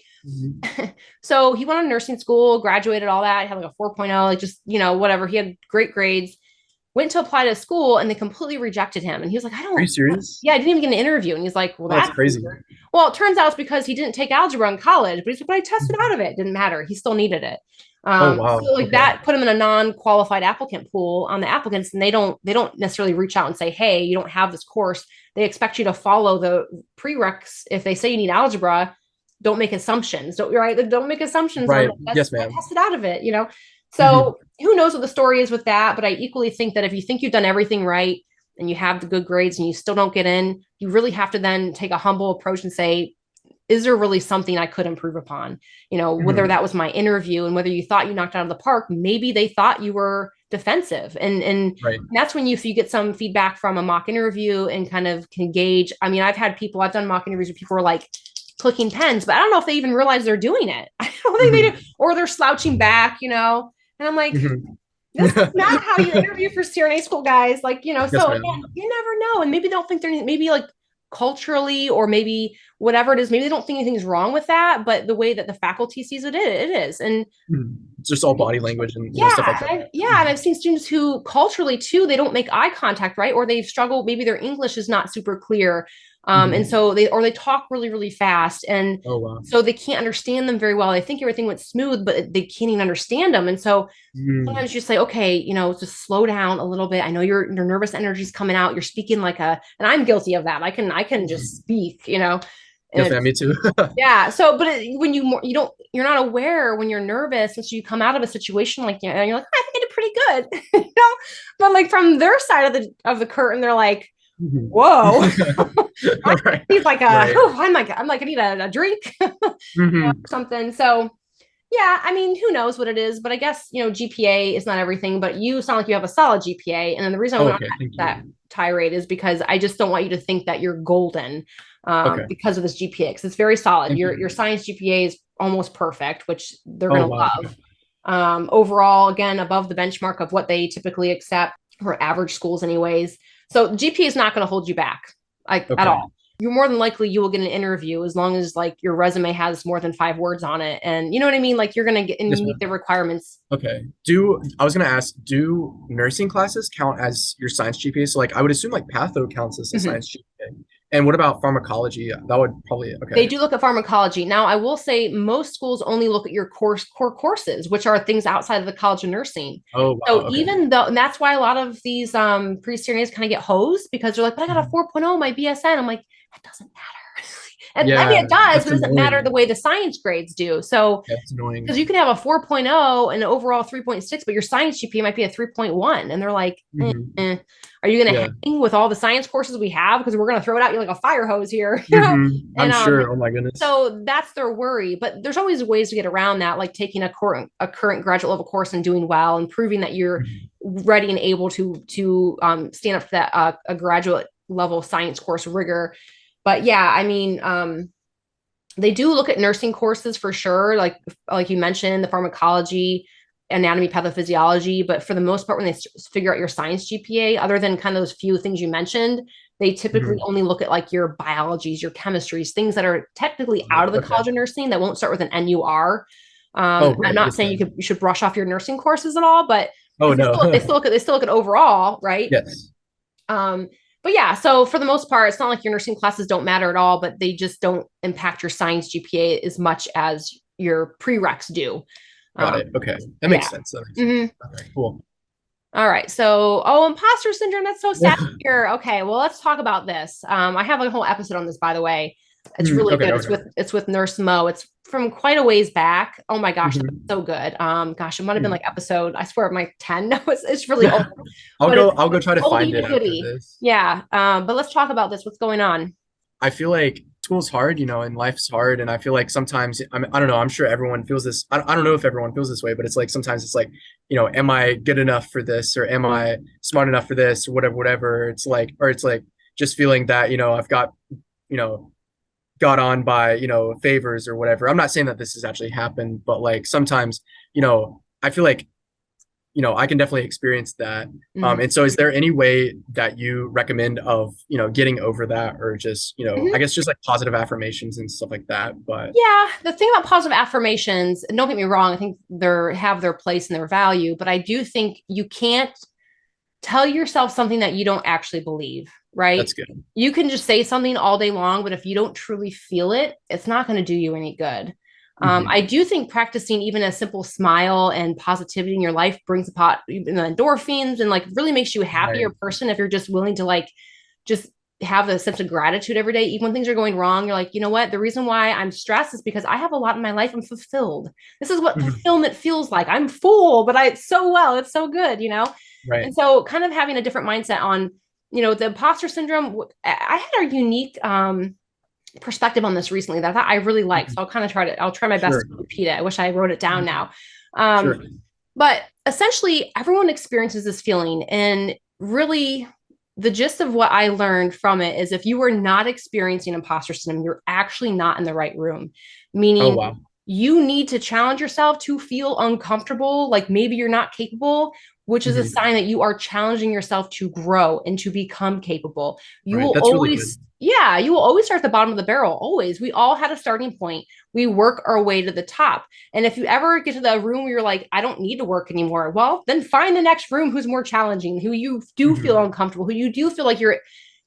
A: So he went on nursing school, graduated, all that. He had like a 4.0, like just, you know, whatever. He had great grades, went to apply to school, and they completely rejected him. And he was like, Are you serious? Yeah, I didn't even get an interview. And he's like, well, that's
B: crazy.
A: Weird. Well, it turns out it's because he didn't take algebra in college, but he's like, but I tested out of it. It didn't matter. He still needed it. So like that put him in a non-qualified applicant pool on the applicants, and they don't necessarily reach out and say, hey, you don't have this course. They expect you to follow the prereqs. If they say you need algebra, don't make assumptions. Don't make assumptions.
B: Right. Yes, ma'am.
A: I tested out of it, you know? So who knows what the story is with that? But I equally think that if you think you've done everything right and you have the good grades and you still don't get in, you really have to then take a humble approach and say, is there really something I could improve upon? You know, whether that was my interview and whether you thought you knocked out of the park, maybe they thought you were defensive. And that's when if you get some feedback from a mock interview and kind of can gauge. I mean, I've done mock interviews where people were like clicking pens, but I don't know if they even realize they're doing it. I don't think they do, or they're slouching back, you know? And I'm like, this is not how you interview for CRNA school, guys. Like, you know, so again, you never know. And maybe they don't think maybe like culturally, or maybe whatever it is, maybe they don't think anything's wrong with that, but the way that the faculty sees it is. And
B: it's just all body language and stuff like that.
A: And I've seen students who culturally too, they don't make eye contact, right? Or they've struggled, maybe their English is not super clear. And so they talk really, really fast. And so they can't understand them very well. They think everything went smooth, but they can't even understand them. And so sometimes you say, okay, you know, just slow down a little bit. I know your nervous energy is coming out. You're speaking like and I'm guilty of that. I can just speak, you know.
B: Yes, me too.
A: Yeah. So, but when you're not aware when you're nervous, and so you come out of a situation like, you know, and you're like, I think I did pretty good, you know, but like from their side of the curtain, they're like, whoa. He's like, I'm like, I need a drink, or something. So yeah, I mean, who knows what it is, but I guess, you know, GPA is not everything, but you sound like you have a solid GPA. And then the reason I went on that tirade is because I just don't want you to think that you're golden because of this GPA, because it's very solid. Your science GPA is almost perfect, which they're going to love. Overall, again, above the benchmark of what they typically accept for average schools anyways. So GPA is not going to hold you back at all. You're more than likely you will get an interview as long as like your resume has more than 5 words on it. And you know what I mean? Like you're going to get and meet the requirements.
B: Okay. I was going to ask, do nursing classes count as your science GPA? So like, I would assume like patho counts as a science GPA. And what about pharmacology? That would probably,
A: They do look at pharmacology. Now, I will say most schools only look at your core courses, which are things outside of the College of Nursing. So even though, and that's why a lot of these pre-CRNAs kind of get hosed, because they're like, but I got a 4.0 my BSN. I'm like, that doesn't matter. And I mean, it does, but it doesn't matter the way the science grades do. So, because you can have a 4.0 and an overall 3.6, but your science GPA might be a 3.1. And they're like, are you going to hang with all the science courses we have? Because we're going to throw it out you like a fire hose here. You know?
B: I'm sure. Oh my goodness.
A: So that's their worry. But there's always ways to get around that, like taking a current graduate level course and doing well and proving that you're ready and able to stand up for that a graduate level science course rigor. But yeah, I mean, they do look at nursing courses for sure. Like you mentioned, the pharmacology, anatomy, pathophysiology. But for the most part, when they figure out your science GPA, other than kind of those few things you mentioned, They typically only look at like your biologies, your chemistries, things that are technically out of the
B: Okay.
A: College of Nursing that won't start with an NUR.
B: Oh,
A: I'm
B: great.
A: not
B: Yes,
A: saying
B: ma'am.
A: you should brush off your nursing courses at all, but
B: Oh,
A: because
B: no.
A: they still look at overall, right?
B: Yes.
A: Um, but yeah, so for the most part, it's not like your nursing classes don't matter at all, but they just don't impact your science GPA as much as your prereqs do.
B: Got it. Okay. That makes
A: Yeah.
B: sense. That makes
A: Mm-hmm.
B: sense. Okay, cool.
A: All right. So, imposter syndrome. That's so sad to hear. Okay. Well, let's talk about this. I have a whole episode on this, by the way. It's really
B: Okay,
A: good.
B: okay.
A: It's with Nurse Mo. It's from quite a ways back. Oh my gosh, that's
B: Mhm.
A: so good. Gosh, it might have been
B: Mhm.
A: like episode, I swear, my 10. No, it's really old, but
B: I'll go try to
A: oldie
B: find
A: but
B: it after
A: goodie.
B: this.
A: Yeah. But let's talk about this. What's going on?
B: I feel like school's hard, and life's hard. And I feel like sometimes, I don't know, I'm sure everyone feels this. I don't know if everyone feels this way, but it's like sometimes it's like, am I good enough for this, or am I smart enough for this, or whatever. It's like, or it's like just feeling that, I've you know, got on by, favors or whatever. I'm not saying that this has actually happened, but like sometimes, I feel like I can definitely experience that.
A: Mhm.
B: And so is there any way that you recommend of, getting over that, or just, I
A: Mhm.
B: guess just like positive affirmations and stuff like that. But
A: Yeah, the thing about positive affirmations, and don't get me wrong, I think they have their place and their value, but I do think you can't tell yourself something that you don't actually believe, right?
B: that's good.
A: You can just say something all day long, but if you don't truly feel it, it's not going to do you any good. I
B: Hmm.
A: do think practicing even a simple smile and positivity in your life brings about even the endorphins and like really makes you a happier
B: Right.
A: person if you're just willing to like just have a sense of gratitude every day, even when things are going wrong. You're like, you know what? The reason why I'm stressed is because I have a lot in my life. I'm fulfilled. This is what
B: Mhm.
A: fulfillment feels like. I'm full, but it's so well. It's so good, you know?
B: Right.
A: And so, kind of having a different mindset on, the imposter syndrome. I had a unique perspective on this recently that I thought I really liked.
B: Mhm.
A: So I'll try my best
B: Sure.
A: to repeat it. I wish I wrote it down
B: Mhm.
A: now. Um,
B: Sure.
A: but essentially, everyone experiences this feeling. And really, the gist of what I learned from it is if you are not experiencing imposter syndrome, you're actually not in the right room,
B: Oh,
A: meaning
B: wow.
A: you need to challenge yourself to feel uncomfortable, like maybe you're not capable, which is a
B: Hmm.
A: sign that you are challenging yourself to grow and to become capable.
B: Right. That's really good.
A: You will always start at the bottom of the barrel. Always. We all had a starting point. We work our way to the top. And if you ever get to the room where you're like, I don't need to work anymore, well, then find the next room who's more challenging, who you do feel
B: Hmm.
A: uncomfortable, who you do feel like you're,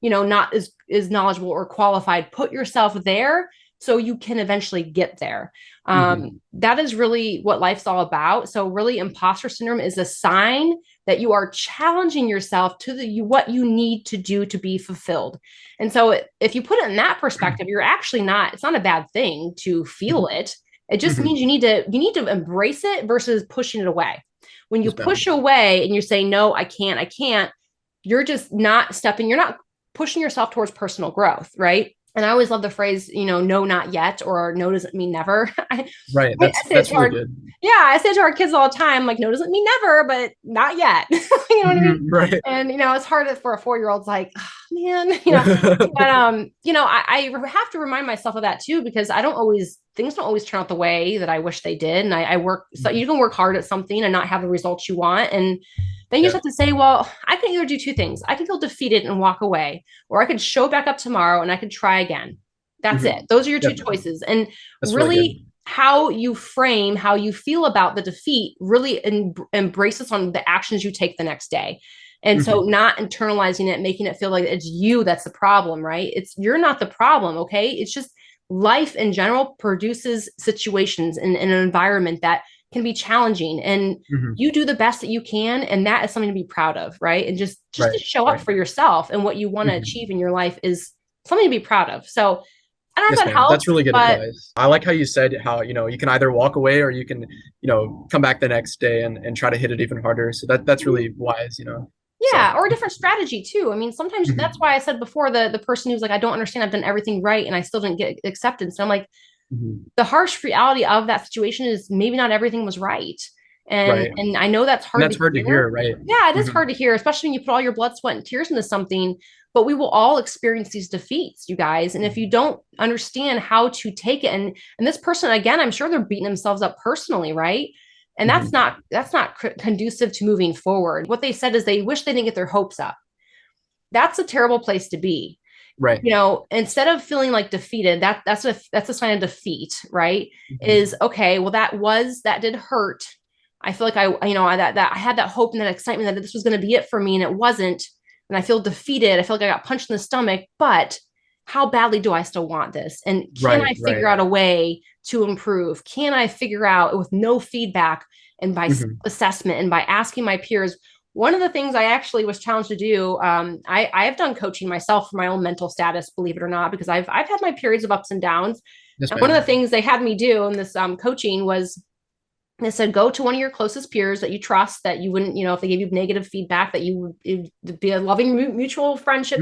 A: not as knowledgeable or qualified. Put yourself there so you can eventually get there.
B: Hmm.
A: That is really what life's all about. So, really, imposter syndrome is a sign that you are challenging yourself to what you need to do to be fulfilled. And so, if you put it in that perspective, you're actually not. It's not a bad thing to feel it. It just
B: Hmm.
A: means you need to embrace it versus pushing it away. When you
B: Yes,
A: push
B: ma'am.
A: away and you're saying no, I can't. You're just not stepping. You're not pushing yourself towards personal growth, right? And I always love the phrase, no, not yet, or no doesn't mean never.
B: Right.
A: I say it
B: That's
A: to
B: really
A: our,
B: good.
A: yeah, I say it to our kids all the time, like, no doesn't mean never, but not yet. You know what I mean?
B: Right.
A: And, it's hard for a 4-year-old. It's like, oh, man, but, I have to remind myself of that too, because things don't always turn out the way that I wish they did. And I work, so you can work hard at something and not have the results you want. And then you just
B: Yeah.
A: have to say, well, I can either do two things. I can feel defeated and walk away, or I could show back up tomorrow and I could try again. That's it.
B: Hmm.
A: Those are your two
B: Yep.
A: choices. And
B: That's really good.
A: really, how you frame, how you feel about the defeat really embraces on the actions you take the next day. And so
B: Hmm.
A: not internalizing it, making it feel like it's you that's the problem, right? You're not the problem, okay? It's just life in general produces situations in an environment that can be challenging, and
B: Hmm.
A: you do the best that you can, and that is something to be proud of, right? And just to
B: Right.
A: show up
B: Right.
A: for yourself and what you want to
B: Hmm.
A: achieve in your life is something to be proud of. So I don't know
B: Yes,
A: if that
B: ma'am. That's
A: helps,
B: really good
A: but
B: advice. I like how you said how, you can either walk away, or you can, come back the next day and try to hit it even harder. So that's really wise. So,
A: yeah, or a different strategy too. I mean, sometimes that's
B: mhm,
A: why I said before, the person who's like, I don't understand, I've done everything right and I still didn't get acceptance. And I'm like,
B: mhm.
A: the harsh reality of that situation is maybe not everything was right. And
B: Right.
A: I know that's
B: And
A: hard
B: that's
A: to
B: hard to
A: hear.
B: hear, right?
A: Yeah, it is
B: Hmm.
A: hard to hear, especially when you put all your blood, sweat, and tears into something. But we will all experience these defeats, you guys. And if you don't understand how to take it, and this person, again, I'm sure they're beating themselves up personally, right? And
B: Hmm.
A: that's not conducive to moving forward. What they said is they wish they didn't get their hopes up. that's a terrible place to be.
B: Right.
A: You know, instead of feeling like defeated, that's a sign of defeat, right?
B: Mm-hmm.
A: Is okay, well, that did hurt. I feel like that I had that hope and that excitement that this was going to be it for me, and it wasn't. And I feel defeated. I feel like I got punched in the stomach, but how badly do I still want this? And can I figure out a way to improve? Can I figure out with no feedback and by assessment and by asking my peers? One of the things I actually was challenged to do, I have done coaching myself for my own mental status, believe it or not, because I've had my periods of ups and downs.
B: Yes,
A: and one of the things they had me do in this coaching was they said, go to one of your closest peers that you trust, that you wouldn't, if they gave you negative feedback, that you would be a loving mutual friendship.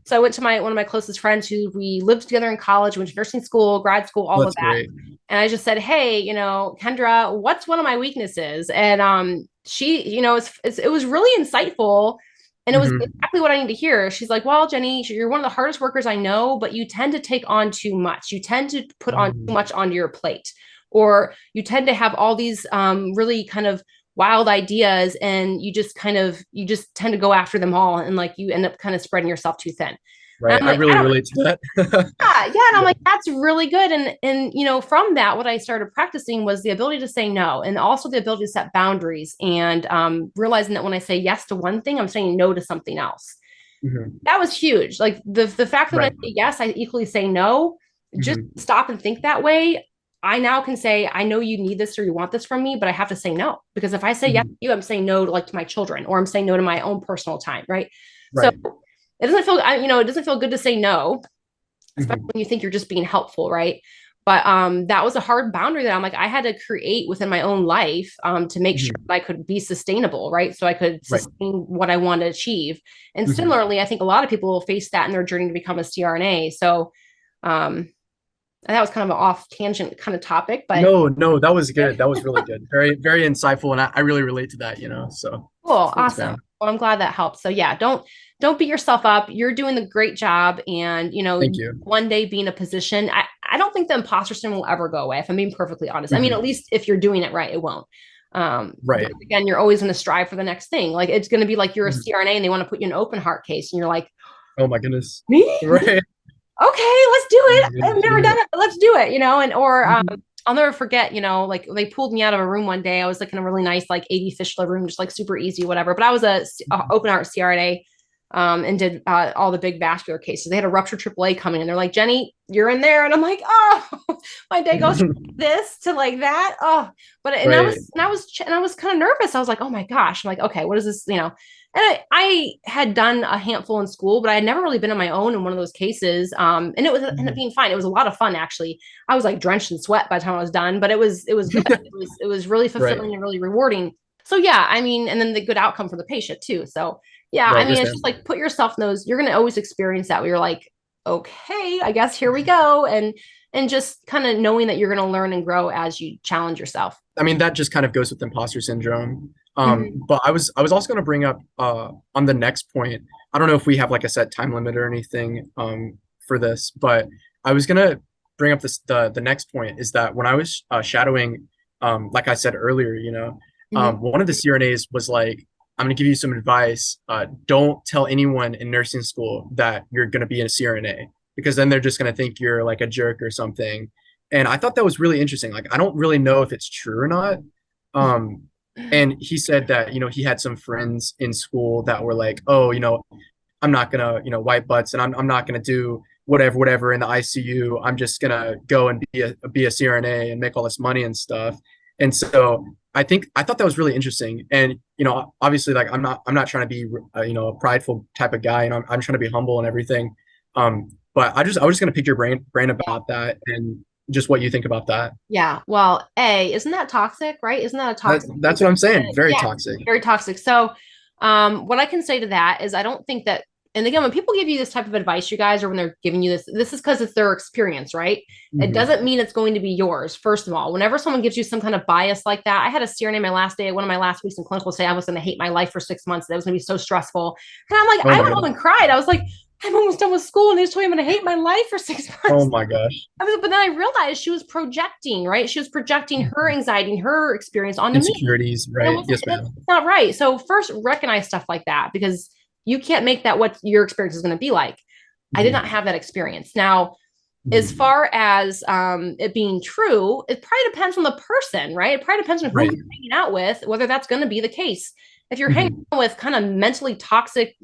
A: So I went to one of my closest friends who we lived together in college, went to nursing school, grad school, all of that. Great. And I just said, hey, Kendra, what's one of my weaknesses? And she, it was really insightful. And it was exactly what I need to hear. She's like, well, Jenny, you're one of the hardest workers I know, but you tend to take on too much. You tend to put on too much onto your plate. Or you tend to have all these really kind of wild ideas, and you just tend to go after them all, and like you end up kind of spreading yourself too thin.
B: Right. I really relate to that.
A: yeah. And I'm like, that's really good. And from that, what I started practicing was the ability to say no, and also the ability to set boundaries, and realizing that when I say yes to one thing, I'm saying no to something else. That was huge. Like the fact that when I say yes, I equally say no. Just stop and think that way. I now can say, I know you need this or you want this from me, but I have to say no. Because if I say yes to you, I'm saying no to my children, or I'm saying no to my own personal time, right? So it doesn't feel good to say no, especially when you think you're just being helpful, right? But that was a hard boundary that I'm like, I had to create within my own life to make sure that I could be sustainable, right? So I could sustain what I want to achieve. And similarly, I think a lot of people will face that in their journey to become a CRNA. So and that was kind of an off tangent kind of topic, but
B: no, that was good. That was really good. Very, very insightful. And I really relate to that, so.
A: Cool. Awesome. Well, I'm glad that helps. So yeah, don't beat yourself up. You're doing a great job. And,
B: Thank you.
A: One day be in a position, I don't think the imposter syndrome will ever go away, if I'm being perfectly honest. I mean, at least if you're doing it right, it won't. Right. Again, you're always going to strive for the next thing. Like, it's going to be like you're a CRNA and they want to put you in an open heart case. And you're like,
B: oh my goodness.
A: Me?
B: Right.
A: Okay, let's do it. I've never done it, but let's do it, I'll never forget, like they pulled me out of a room one day. I was like in a really nice, like AD Fischler room, just like super easy, whatever. But I was a open heart CRNA and did all the big vascular cases. They had a ruptured AAA coming in. They're like, Jenny, you're in there. And I'm like, oh, my day goes from this to like that. Oh, but and I was kind of nervous. I was like, oh my gosh. I'm like, okay, what is this, And I had done a handful in school, but I had never really been on my own in one of those cases. And it was ended up being fine. It was a lot of fun, actually. I was like drenched in sweat by the time I was done, but it was good. it was really fulfilling and really rewarding. So yeah, I mean, and then the good outcome for the patient too. So yeah, I mean, it's just like, put yourself in those, you're going to always experience that where you're like, okay, I guess here we go. And just kind of knowing that you're going to learn and grow as you challenge yourself.
B: I mean, that just kind of goes with imposter syndrome. But I was also going to bring up on the next point. I don't know if we have like a set time limit or anything for this, but I was going to bring up the next point is that when I was shadowing, like I said earlier, one of the CRNAs was like, I'm going to give you some advice. Don't tell anyone in nursing school that you're going to be a CRNA, because then they're just going to think you're like a jerk or something. And I thought that was really interesting. Like, I don't really know if it's true or not. And he said that, he had some friends in school that were like, oh, I'm not going to, wipe butts, and I'm not going to do whatever in the ICU. I'm just going to go and be a CRNA and make all this money and stuff. And so I thought that was really interesting. And, obviously, like, I'm not trying to be, a prideful type of guy, and I'm trying to be humble and everything. But I was just going to pick your brain about that and just what you think about that.
A: Yeah. Well, isn't that toxic, right? Isn't that a toxic?
B: That's what I'm saying. Very toxic.
A: Very toxic. So what I can say to that is I don't think that, and again, when people give you this type of advice, you guys, or when they're giving you this is because it's their experience, right? It doesn't mean it's going to be yours. First of all, whenever someone gives you some kind of bias like that, I had a CRNA my last day, one of my last weeks in clinical, say I was going to hate my life for 6 months. That was going to be so stressful. And I'm like, I went home and cried. I was like, I'm almost done with school, and they just told me I'm going to hate my life for 6 months.
B: Oh my gosh.
A: But then I realized she was projecting, right? She was projecting her anxiety and her experience onto
B: insecurities,
A: me.
B: right? Yes, ma'am.
A: It's not right. So first, recognize stuff like that, because you can't make that what your experience is going to be like. I did not have that experience. Now, as far as it being true, it probably depends on the person, right? It probably depends on who you're hanging out with, whether that's going to be the case. If you're hanging out with kind of mentally toxic,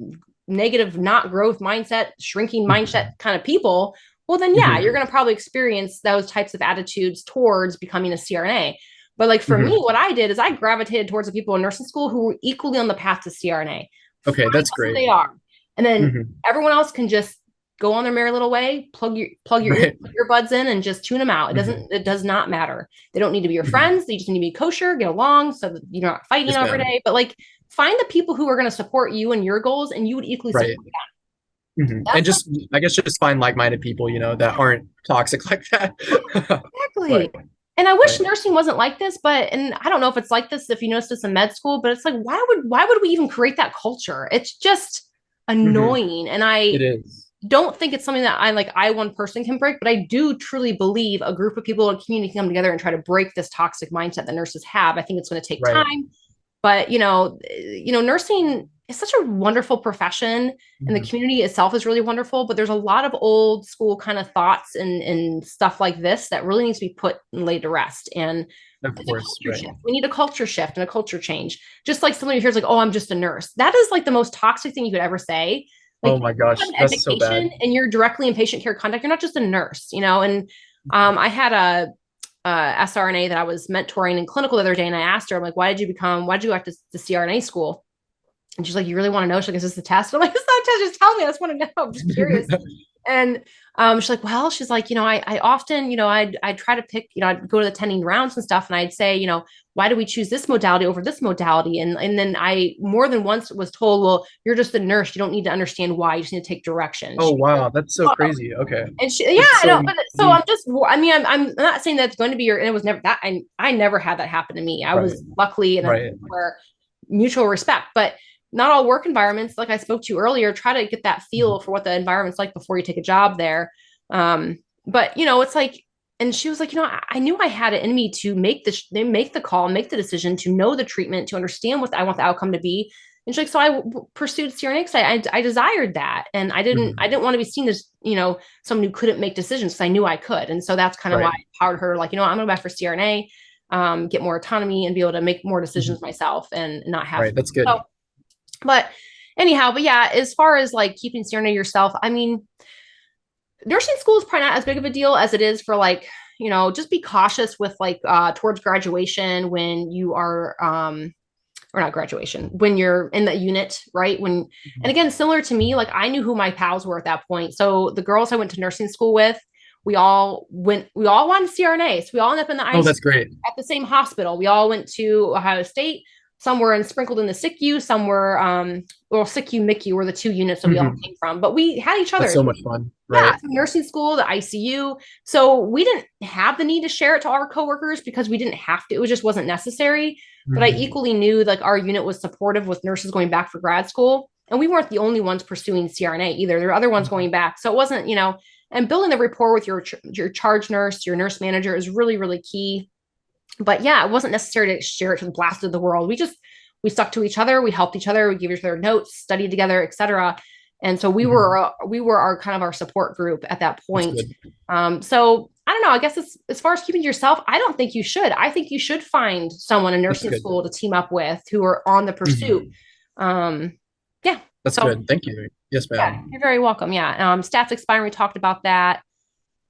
A: negative, not growth mindset, shrinking mindset kind of people, well, then yeah, you're going to probably experience those types of attitudes towards becoming a CRNA. But like for me, what I did is I gravitated towards the people in nursing school who were equally on the path to CRNA.
B: Okay, that's great.
A: They are, and then everyone else can just go on their merry little way, plug your earbuds in and just tune them out. It does not matter. They don't need to be your friends. They just need to be kosher, get along so that you're not fighting every day. But like find the people who are going to support you and your goals, and you would equally support them.
B: And just, I guess, just find like-minded people, you know, that aren't toxic like that.
A: Exactly. And I wish nursing wasn't like this, and I don't know if it's like this, if you notice this in med school, but it's like, why would we even create that culture? It's just annoying. And
B: it is.
A: Don't think it's something that I one person can break, but I do truly believe a group of people in a community can come together and try to break this toxic mindset that nurses have. I think it's going to take time, but nursing is such a wonderful profession, and the community itself is really wonderful, but there's a lot of old school kind of thoughts and stuff like this that really needs to be put and laid to rest. And
B: of course,
A: we need a culture shift and a culture change. Just like somebody who hears like, oh, I'm just a nurse. That is like the most toxic thing you could ever say. Like,
B: oh my gosh, that's so bad.
A: And you're directly in patient care contact. You're not just a nurse, you know. And I had a SRNA that I was mentoring in clinical the other day, and I asked her, I'm like, why did you go after the CRNA school? And she's like, you really want to know? She's like, is this the test? I'm like, it's not a test. Just tell me. I just want to know. I'm just curious. And she's like, well, she's like, I often, I'd try to pick, I'd go to the attending rounds and stuff. And I'd say, why do we choose this modality over this modality? And then I more than once was told, well, you're just a nurse. You don't need to understand why. You just need to take direction.
B: Oh, wow. That's so crazy. Okay.
A: And I know. But so I'm not saying that's going to be and it was never that. I never had that happen to me. I was luckily in a where mutual respect, but not all work environments, like I spoke to earlier, try to get that feel for what the environment's like before you take a job there. But it's like, and she was like, I knew I had it in me to make the call, make the decision, to know the treatment, to understand what I want the outcome to be. And she's like, so I pursued CRNA because I desired that. And I didn't want to be seen as, someone who couldn't make decisions, because I knew I could. And so that's kind of why I empowered her, like, I'm going to go back for CRNA, get more autonomy and be able to make more decisions myself and not have.
B: That's good.
A: But yeah, as far as like keeping CRNA yourself, I mean, nursing school is probably not as big of a deal as it is for like, just be cautious with like towards graduation when you are, or not graduation, when you're in the unit, right? And again, similar to me, like I knew who my pals were at that point. So the girls I went to nursing school with, we all wanted CRNA. So we all ended up in the ICU.
B: Oh, that's great.
A: At the same hospital. We all went to Ohio State. Some were sprinkled in the SICU, some were, SICU, MICU were the two units that we all came from, but we had each other.
B: That's so much fun.
A: Yeah, nursing school, the ICU. So we didn't have the need to share it to our coworkers because we didn't have to. It just wasn't necessary. But I equally knew like our unit was supportive with nurses going back for grad school. And we weren't the only ones pursuing CRNA either. There were other ones going back. So it wasn't, and building the rapport with your charge nurse, your nurse manager is really, really key. But yeah, it wasn't necessary to share it to the blast of the world. We stuck to each other. We helped each other. We gave each other notes, studied together, etc. And so we were our kind of our support group at that point. So I don't know. I guess as far as keeping to yourself, I don't think you should. I think you should find someone in nursing school to team up with who are on the pursuit. Yeah.
B: That's good. Thank you. Yes, ma'am.
A: Yeah, you're very welcome. Yeah. Stats expiring. We talked about that.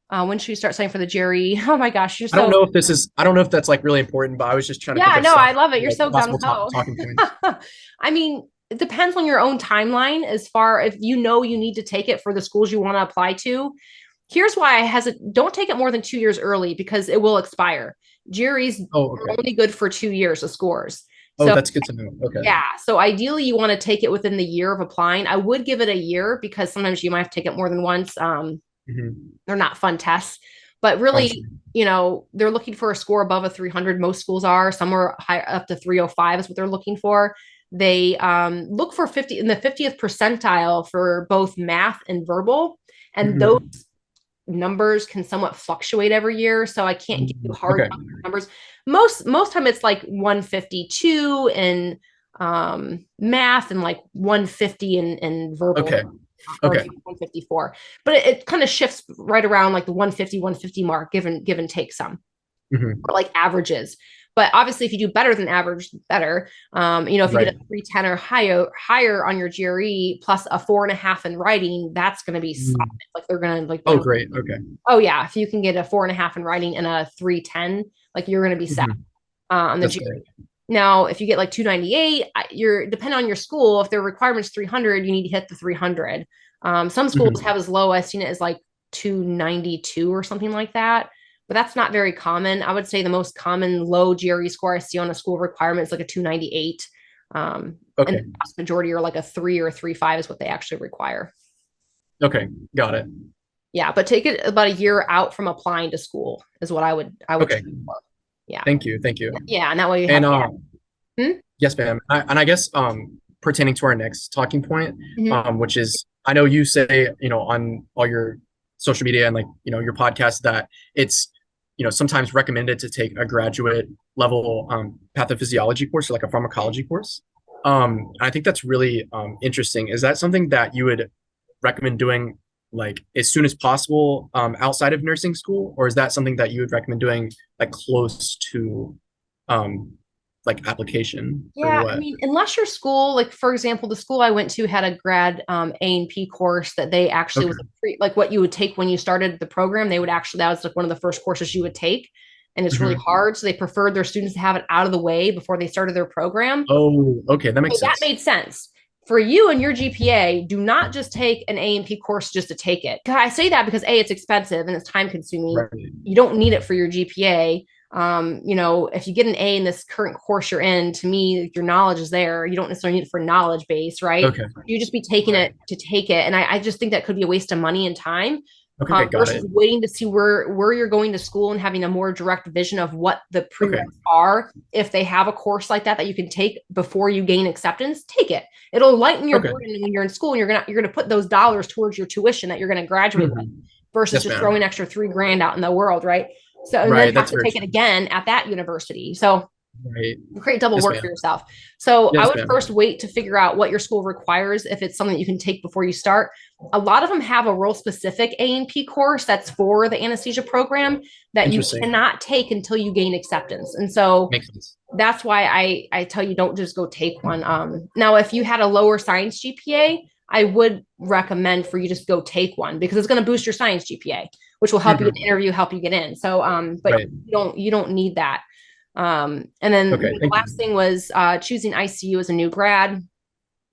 A: When should you start studying for the jury? Oh my gosh. I don't
B: know if that's like really important, but I was just trying to.
A: Yeah, no, I love it. You're so gung ho.
B: Talking points.
A: I mean, it depends on your own timeline as far if you need to take it for the schools you want to apply to. Here's why don't take it more than 2 years early because it will expire. Juries are only good for 2 years of scores.
B: So, that's good to know. Okay.
A: Yeah. So ideally you want to take it within the year of applying. I would give it a year because sometimes you might have to take it more than once. They're not fun tests, but really, they're looking for a score above a 300. Most schools are. Some are high up to 305 is what they're looking for. They look for 50 in the 50th percentile for both math and verbal. And those numbers can somewhat fluctuate every year. So I can't give you hard numbers. Most time it's like 152 and math and like 150 in verbal.
B: Okay.
A: Or
B: Okay.
A: 154, but it kind of shifts right around like the 150 mark, give and take some, or like averages. But obviously, if you do better than average, better. If you get a 310 or higher on your GRE plus a 4.5 in writing, that's going to be solid. Like they're going to like.
B: Oh, great. Okay.
A: Oh yeah, if you can get a 4.5 in writing and a 310, like you're going to be set on the GRE. Now, if you get like 298, you're depending on your school. If their requirement's 300, you need to hit the 300. Some schools have as low as as like 292 or something like that, but that's not very common. I would say the most common low GRE score I see on a school requirement is like a 298. And the vast majority are like a 3 or a 3.5 is what they actually require.
B: Okay, got it.
A: Yeah, but take it about a year out from applying to school is what I would.
B: Okay.
A: Yeah.
B: Thank you.
A: Yeah, and that way you have.
B: Yes, ma'am. And I guess pertaining to our next talking point, which is, I know you say, on all your social media and like, your podcast that it's, sometimes recommended to take a graduate level pathophysiology course or like a pharmacology course. I think that's really interesting. Is that something that you would recommend doing like as soon as possible outside of nursing school, or is that something that you would recommend doing like close to like application?
A: Yeah, I mean, unless your school, like for example, the school I went to had a grad A&P course that they actually was like what you would take when you started the program. That was like one of the first courses you would take, and it's really hard. So they preferred their students to have it out of the way before they started their program.
B: Oh, okay, that makes sense.
A: That made sense. For you and your GPA, do not just take an A&P course just to take it. I say that because A, it's expensive and it's time consuming. Right. You don't need it for your GPA. If you get an A in this current course you're in, to me, your knowledge is there. You don't necessarily need it for knowledge base, right? Okay. You just be taking it to take it. And I just think that could be a waste of money and time. Versus waiting to see where you're going to school and having a more direct vision of what the prereqs are. If they have a course like that you can take before you gain acceptance, take it. It'll lighten your burden when you're in school, and you're gonna put those dollars towards your tuition that you're gonna graduate with, versus just throwing an extra $3,000 out in the world, right? So and then have to take it again at that university. So create double work for yourself. So I would first wait to figure out what your school requires, if it's something you can take before you start. A lot of them have a role specific A&P course that's for the anesthesia program that you cannot take until you gain acceptance. And so that's why I tell you, don't just go take one. Now, if you had a lower science GPA, I would recommend for you just go take one, because it's going to boost your science GPA, which will help you get an interview, help you get in. So, but you don't need that. And then the last thing was choosing ICU as a new grad.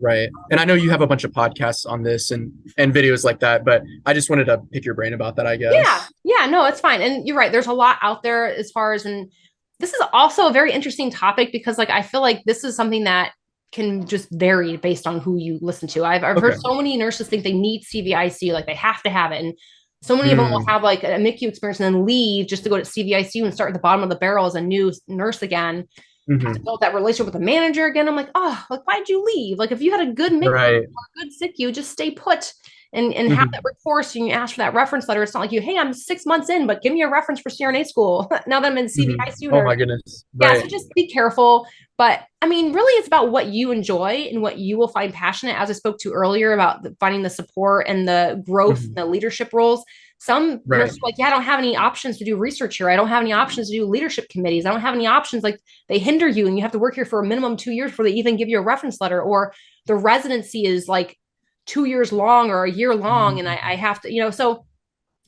B: Right. And I know you have a bunch of podcasts on this and videos like that, but I just wanted to pick your brain about that, I guess.
A: Yeah, no, it's fine. And you're right. There's a lot out there as far as, and this is also a very interesting topic, because like, I feel like this is something that can just vary based on who you listen to. I've heard so many nurses think they need CVICU, like they have to have it. And so many of them will have like a MICU experience and then leave just to go to CVICU and start at the bottom of the barrel as a new nurse again. Have to build that relationship with the manager again. I'm like, oh, like, why'd you leave? Like, if you had a good MICU or a good SICU, just stay put and have that rapport. So you can ask for that reference letter. It's not like hey, I'm 6 months in, but give me a reference for CRNA school. Now that I'm in CVICU.
B: Oh my goodness.
A: Yeah, so just be careful. But I mean, really, it's about what you enjoy and what you will find passionate. As I spoke to earlier about finding the support and the growth and the leadership roles. Some nurses are like, I don't have any options to do research here. I don't have any options to do leadership committees. I don't have any options. Like, they hinder you, and you have to work here for a minimum 2 years before they even give you a reference letter, or the residency is like 2 years long or a year long. And I have to, so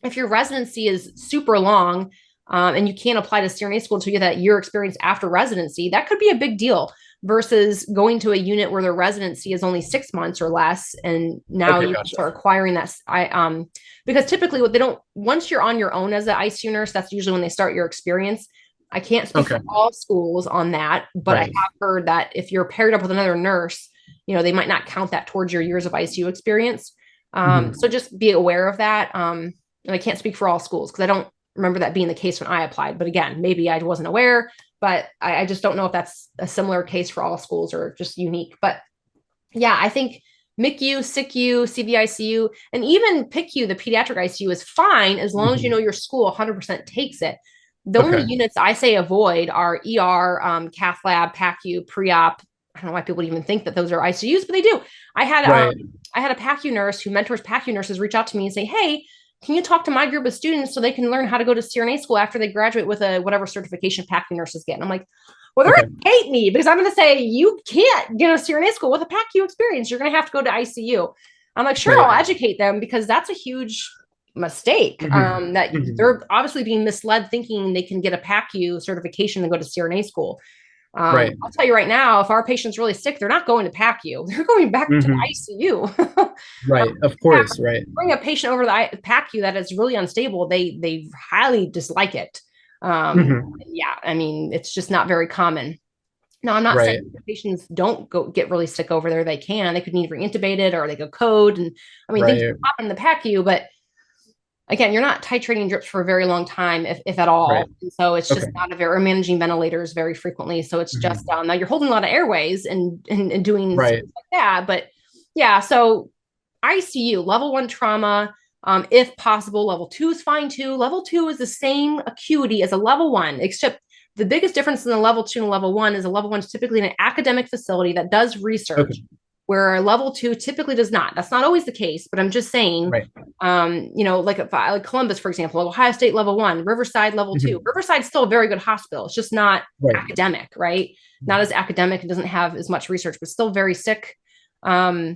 A: if your residency is super long, and you can't apply to CRNA school until you get that year experience after residency, that could be a big deal, versus going to a unit where the residency is only 6 months or less. And now you can start acquiring that. Because typically once you're on your own as an ICU nurse, that's usually when they start your experience. I can't speak for all schools on that, but I have heard that if you're paired up with another nurse, they might not count that towards your years of ICU experience. So just be aware of that. And I can't speak for all schools because I don't remember that being the case when I applied, but again, maybe I wasn't aware, but I just don't know if that's a similar case for all schools or just unique. But yeah, I think MICU, SICU, CVICU, and even PICU, the pediatric ICU, is fine as long as your school 100% takes it. The only units I say avoid are ER, cath lab, PACU, pre-op, I don't know why people even think that those are ICUs, but they do. I had a PACU nurse who mentors PACU nurses reach out to me and say, hey, can you talk to my group of students so they can learn how to go to CRNA school after they graduate with a whatever certification PACU nurses get? And I'm like, well, they're going to hate me because I'm going to say, you can't get a CRNA school with a PACU experience. You're going to have to go to ICU. I'm like, sure, I'll educate them because that's a huge mistake. That they're obviously being misled thinking they can get a PACU certification and go to CRNA school. I'll tell you right now, if our patient's really sick, they're not going to PACU. They're going back to the ICU.
B: Of course.
A: Bring a patient over to the PACU that is really unstable. They highly dislike it. Yeah, I mean, it's just not very common. No, I'm not saying patients don't go get really sick over there. They can. They could need re-intubated or they go code. And I mean, things can happen in the PACU, but again, you're not titrating drips for a very long time, if at all. And so it's just not we're managing ventilators very frequently. So it's just, now you're holding a lot of airways and doing things like that. But yeah, so ICU, level 1 trauma, if possible, level 2 is fine too. Level 2 is the same acuity as a level 1, except the biggest difference in the level 2 and level 1 is a level 1 is typically in an academic facility that does research. Where a level 2 typically does not. That's not always the case, but I'm just saying, like Columbus, for example, Ohio State level 1, Riverside level 2. Riverside's still a very good hospital. It's just not academic, right? Not as academic. It doesn't have as much research, but still very sick. So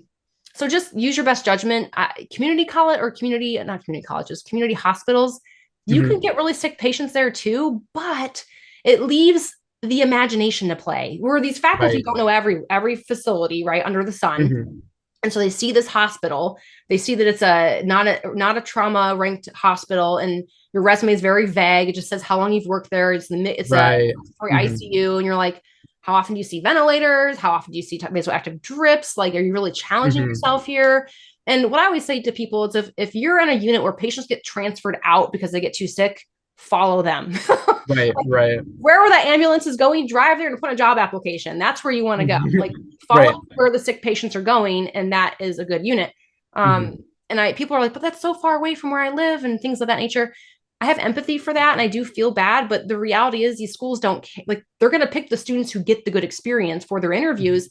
A: just use your best judgment. Community college or not community colleges, community hospitals, you can get really sick patients there too, but it leaves the imagination to play, where these faculty don't know every facility under the sun. And so they see this hospital, they see that it's not a trauma ranked hospital, and your resume is very vague. It just says how long you've worked there. It's a ICU, and you're like, how often do you see ventilators? How often do you see vasoactive drips? Like, are you really challenging yourself here? And what I always say to people is, if you're in a unit where patients get transferred out because they get too sick, follow them. Wherever that ambulance is going, drive there and put a job application. That's where you want to go. Like, follow where the sick patients are going, and that is a good unit. And people are like, but that's so far away from where I live and things of that nature. I have empathy for that, and I do feel bad, but the reality is these schools they're going to pick the students who get the good experience for their interviews.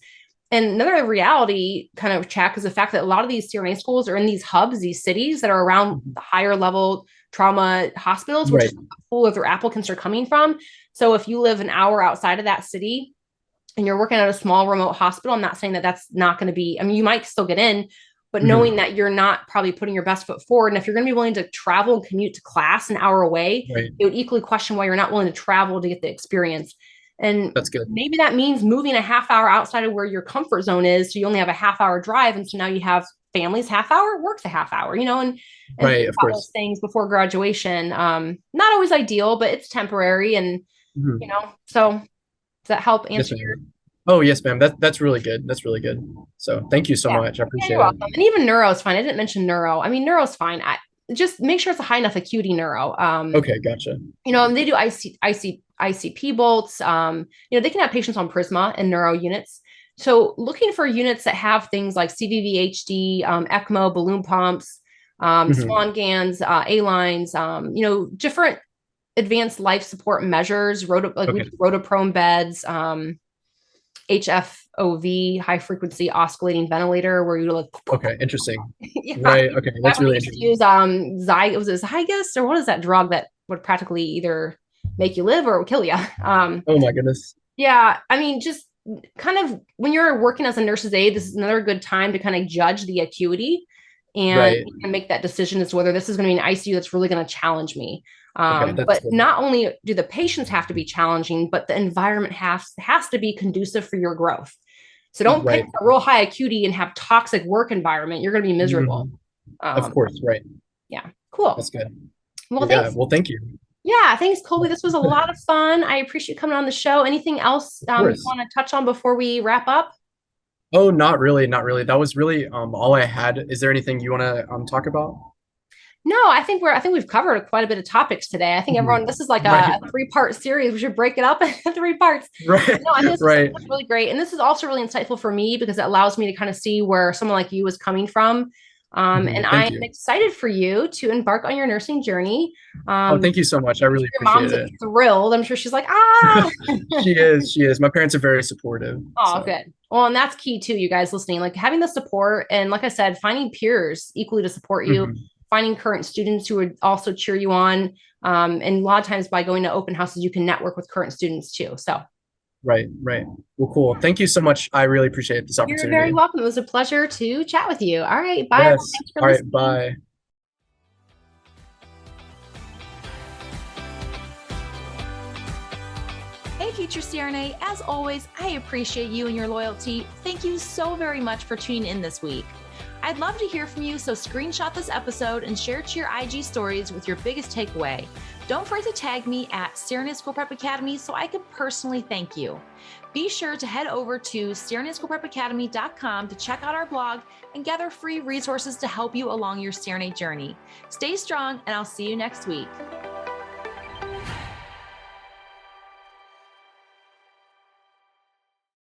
A: And another reality kind of check is the fact that a lot of these CRNA schools are in these hubs, these cities that are around the higher level trauma hospitals, which is where their applicants are coming from. So if you live an hour outside of that city and you're working at a small remote hospital, I'm not saying that that's not going to be, I mean, you might still get in, but knowing that you're not probably putting your best foot forward. And if you're going to be willing to travel and commute to class an hour away, it would equally question why you're not willing to travel to get the experience. And that's good. Maybe that means moving a half hour outside of where your comfort zone is. So you only have a half hour drive. And so now you have families half hour, works a half hour, and of course, those things before graduation. Not always ideal, but it's temporary. And, so does that help answer your?
B: Oh, yes, ma'am. That's really good. That's really good. So thank you so much. I appreciate
A: you're welcome. And even neuro is fine. I didn't mention neuro. I mean, neuro is fine. Just make sure it's a high enough acuity neuro.
B: Okay, gotcha.
A: And they do ICP bolts. They can have patients on Prisma and neuro units. So looking for units that have things like CVVHD, ECMO, balloon pumps, Swan GANs, A-lines, different advanced life support measures, rotoprone beds, HFOV, high frequency oscillating ventilator, where you
B: interesting. Okay, that's really interesting.
A: Use Zygus, or what is that drug that would practically either make you live or kill you? Oh
B: my goodness.
A: Yeah, I mean, just kind of when you're working as a nurse's aide, this is another good time to kind of judge the acuity and make that decision as to whether this is going to be an ICU that's really going to challenge me. But not only do the patients have to be challenging, but the environment has to be conducive for your growth. So don't pick a real high acuity and have toxic work environment. You're going to be miserable.
B: Of course. Right.
A: Yeah. Cool.
B: That's good.
A: Well, thanks.
B: Well, thank you.
A: Yeah. Thanks, Colby. This was a lot of fun. I appreciate you coming on the show. Anything else you want to touch on before we wrap up?
B: Oh, not really. Not really. That was really all I had. Is there anything you want to talk about?
A: No, I think we've covered quite a bit of topics today. I think everyone, this is like a 3-part series. We should break it up into 3 parts. No, I think this is really great. And this is also really insightful for me because it allows me to kind of see where someone like you is coming from. And I
B: Thank
A: am
B: you.
A: excited for you to embark on your nursing journey.
B: Oh, thank you so much. I really
A: Your mom's
B: appreciate it.
A: thrilled. I'm sure she's like, ah.
B: She is. She is. My parents are very supportive.
A: Oh,
B: So,
A: good. Well, and that's key too, you guys listening, like having the support. And like I said, finding peers equally to support you,
B: mhm.
A: finding current students who would also cheer you on. And a lot of times by going to open houses, you can network with current students too. So
B: Right, right. Well, cool. Thank you so much. I really appreciate this
A: you're very
B: opportunity.
A: welcome. It was a pleasure to chat with you. All right. Bye, everyone.
B: Yes.
A: Thanks for
B: All right.
A: listening.
B: Bye.
C: Hey, future CRNA, as always, I appreciate you and your loyalty. Thank you so very much for tuning in this week. I'd love to hear from you, so screenshot this episode and share it to your IG stories with your biggest takeaway. Don't forget to tag me at CRNA School Prep Academy so I can personally thank you. Be sure to head over to CRNASchoolPrepAcademy.com to check out our blog and gather free resources to help you along your CRNA journey. Stay strong, and I'll see you next week.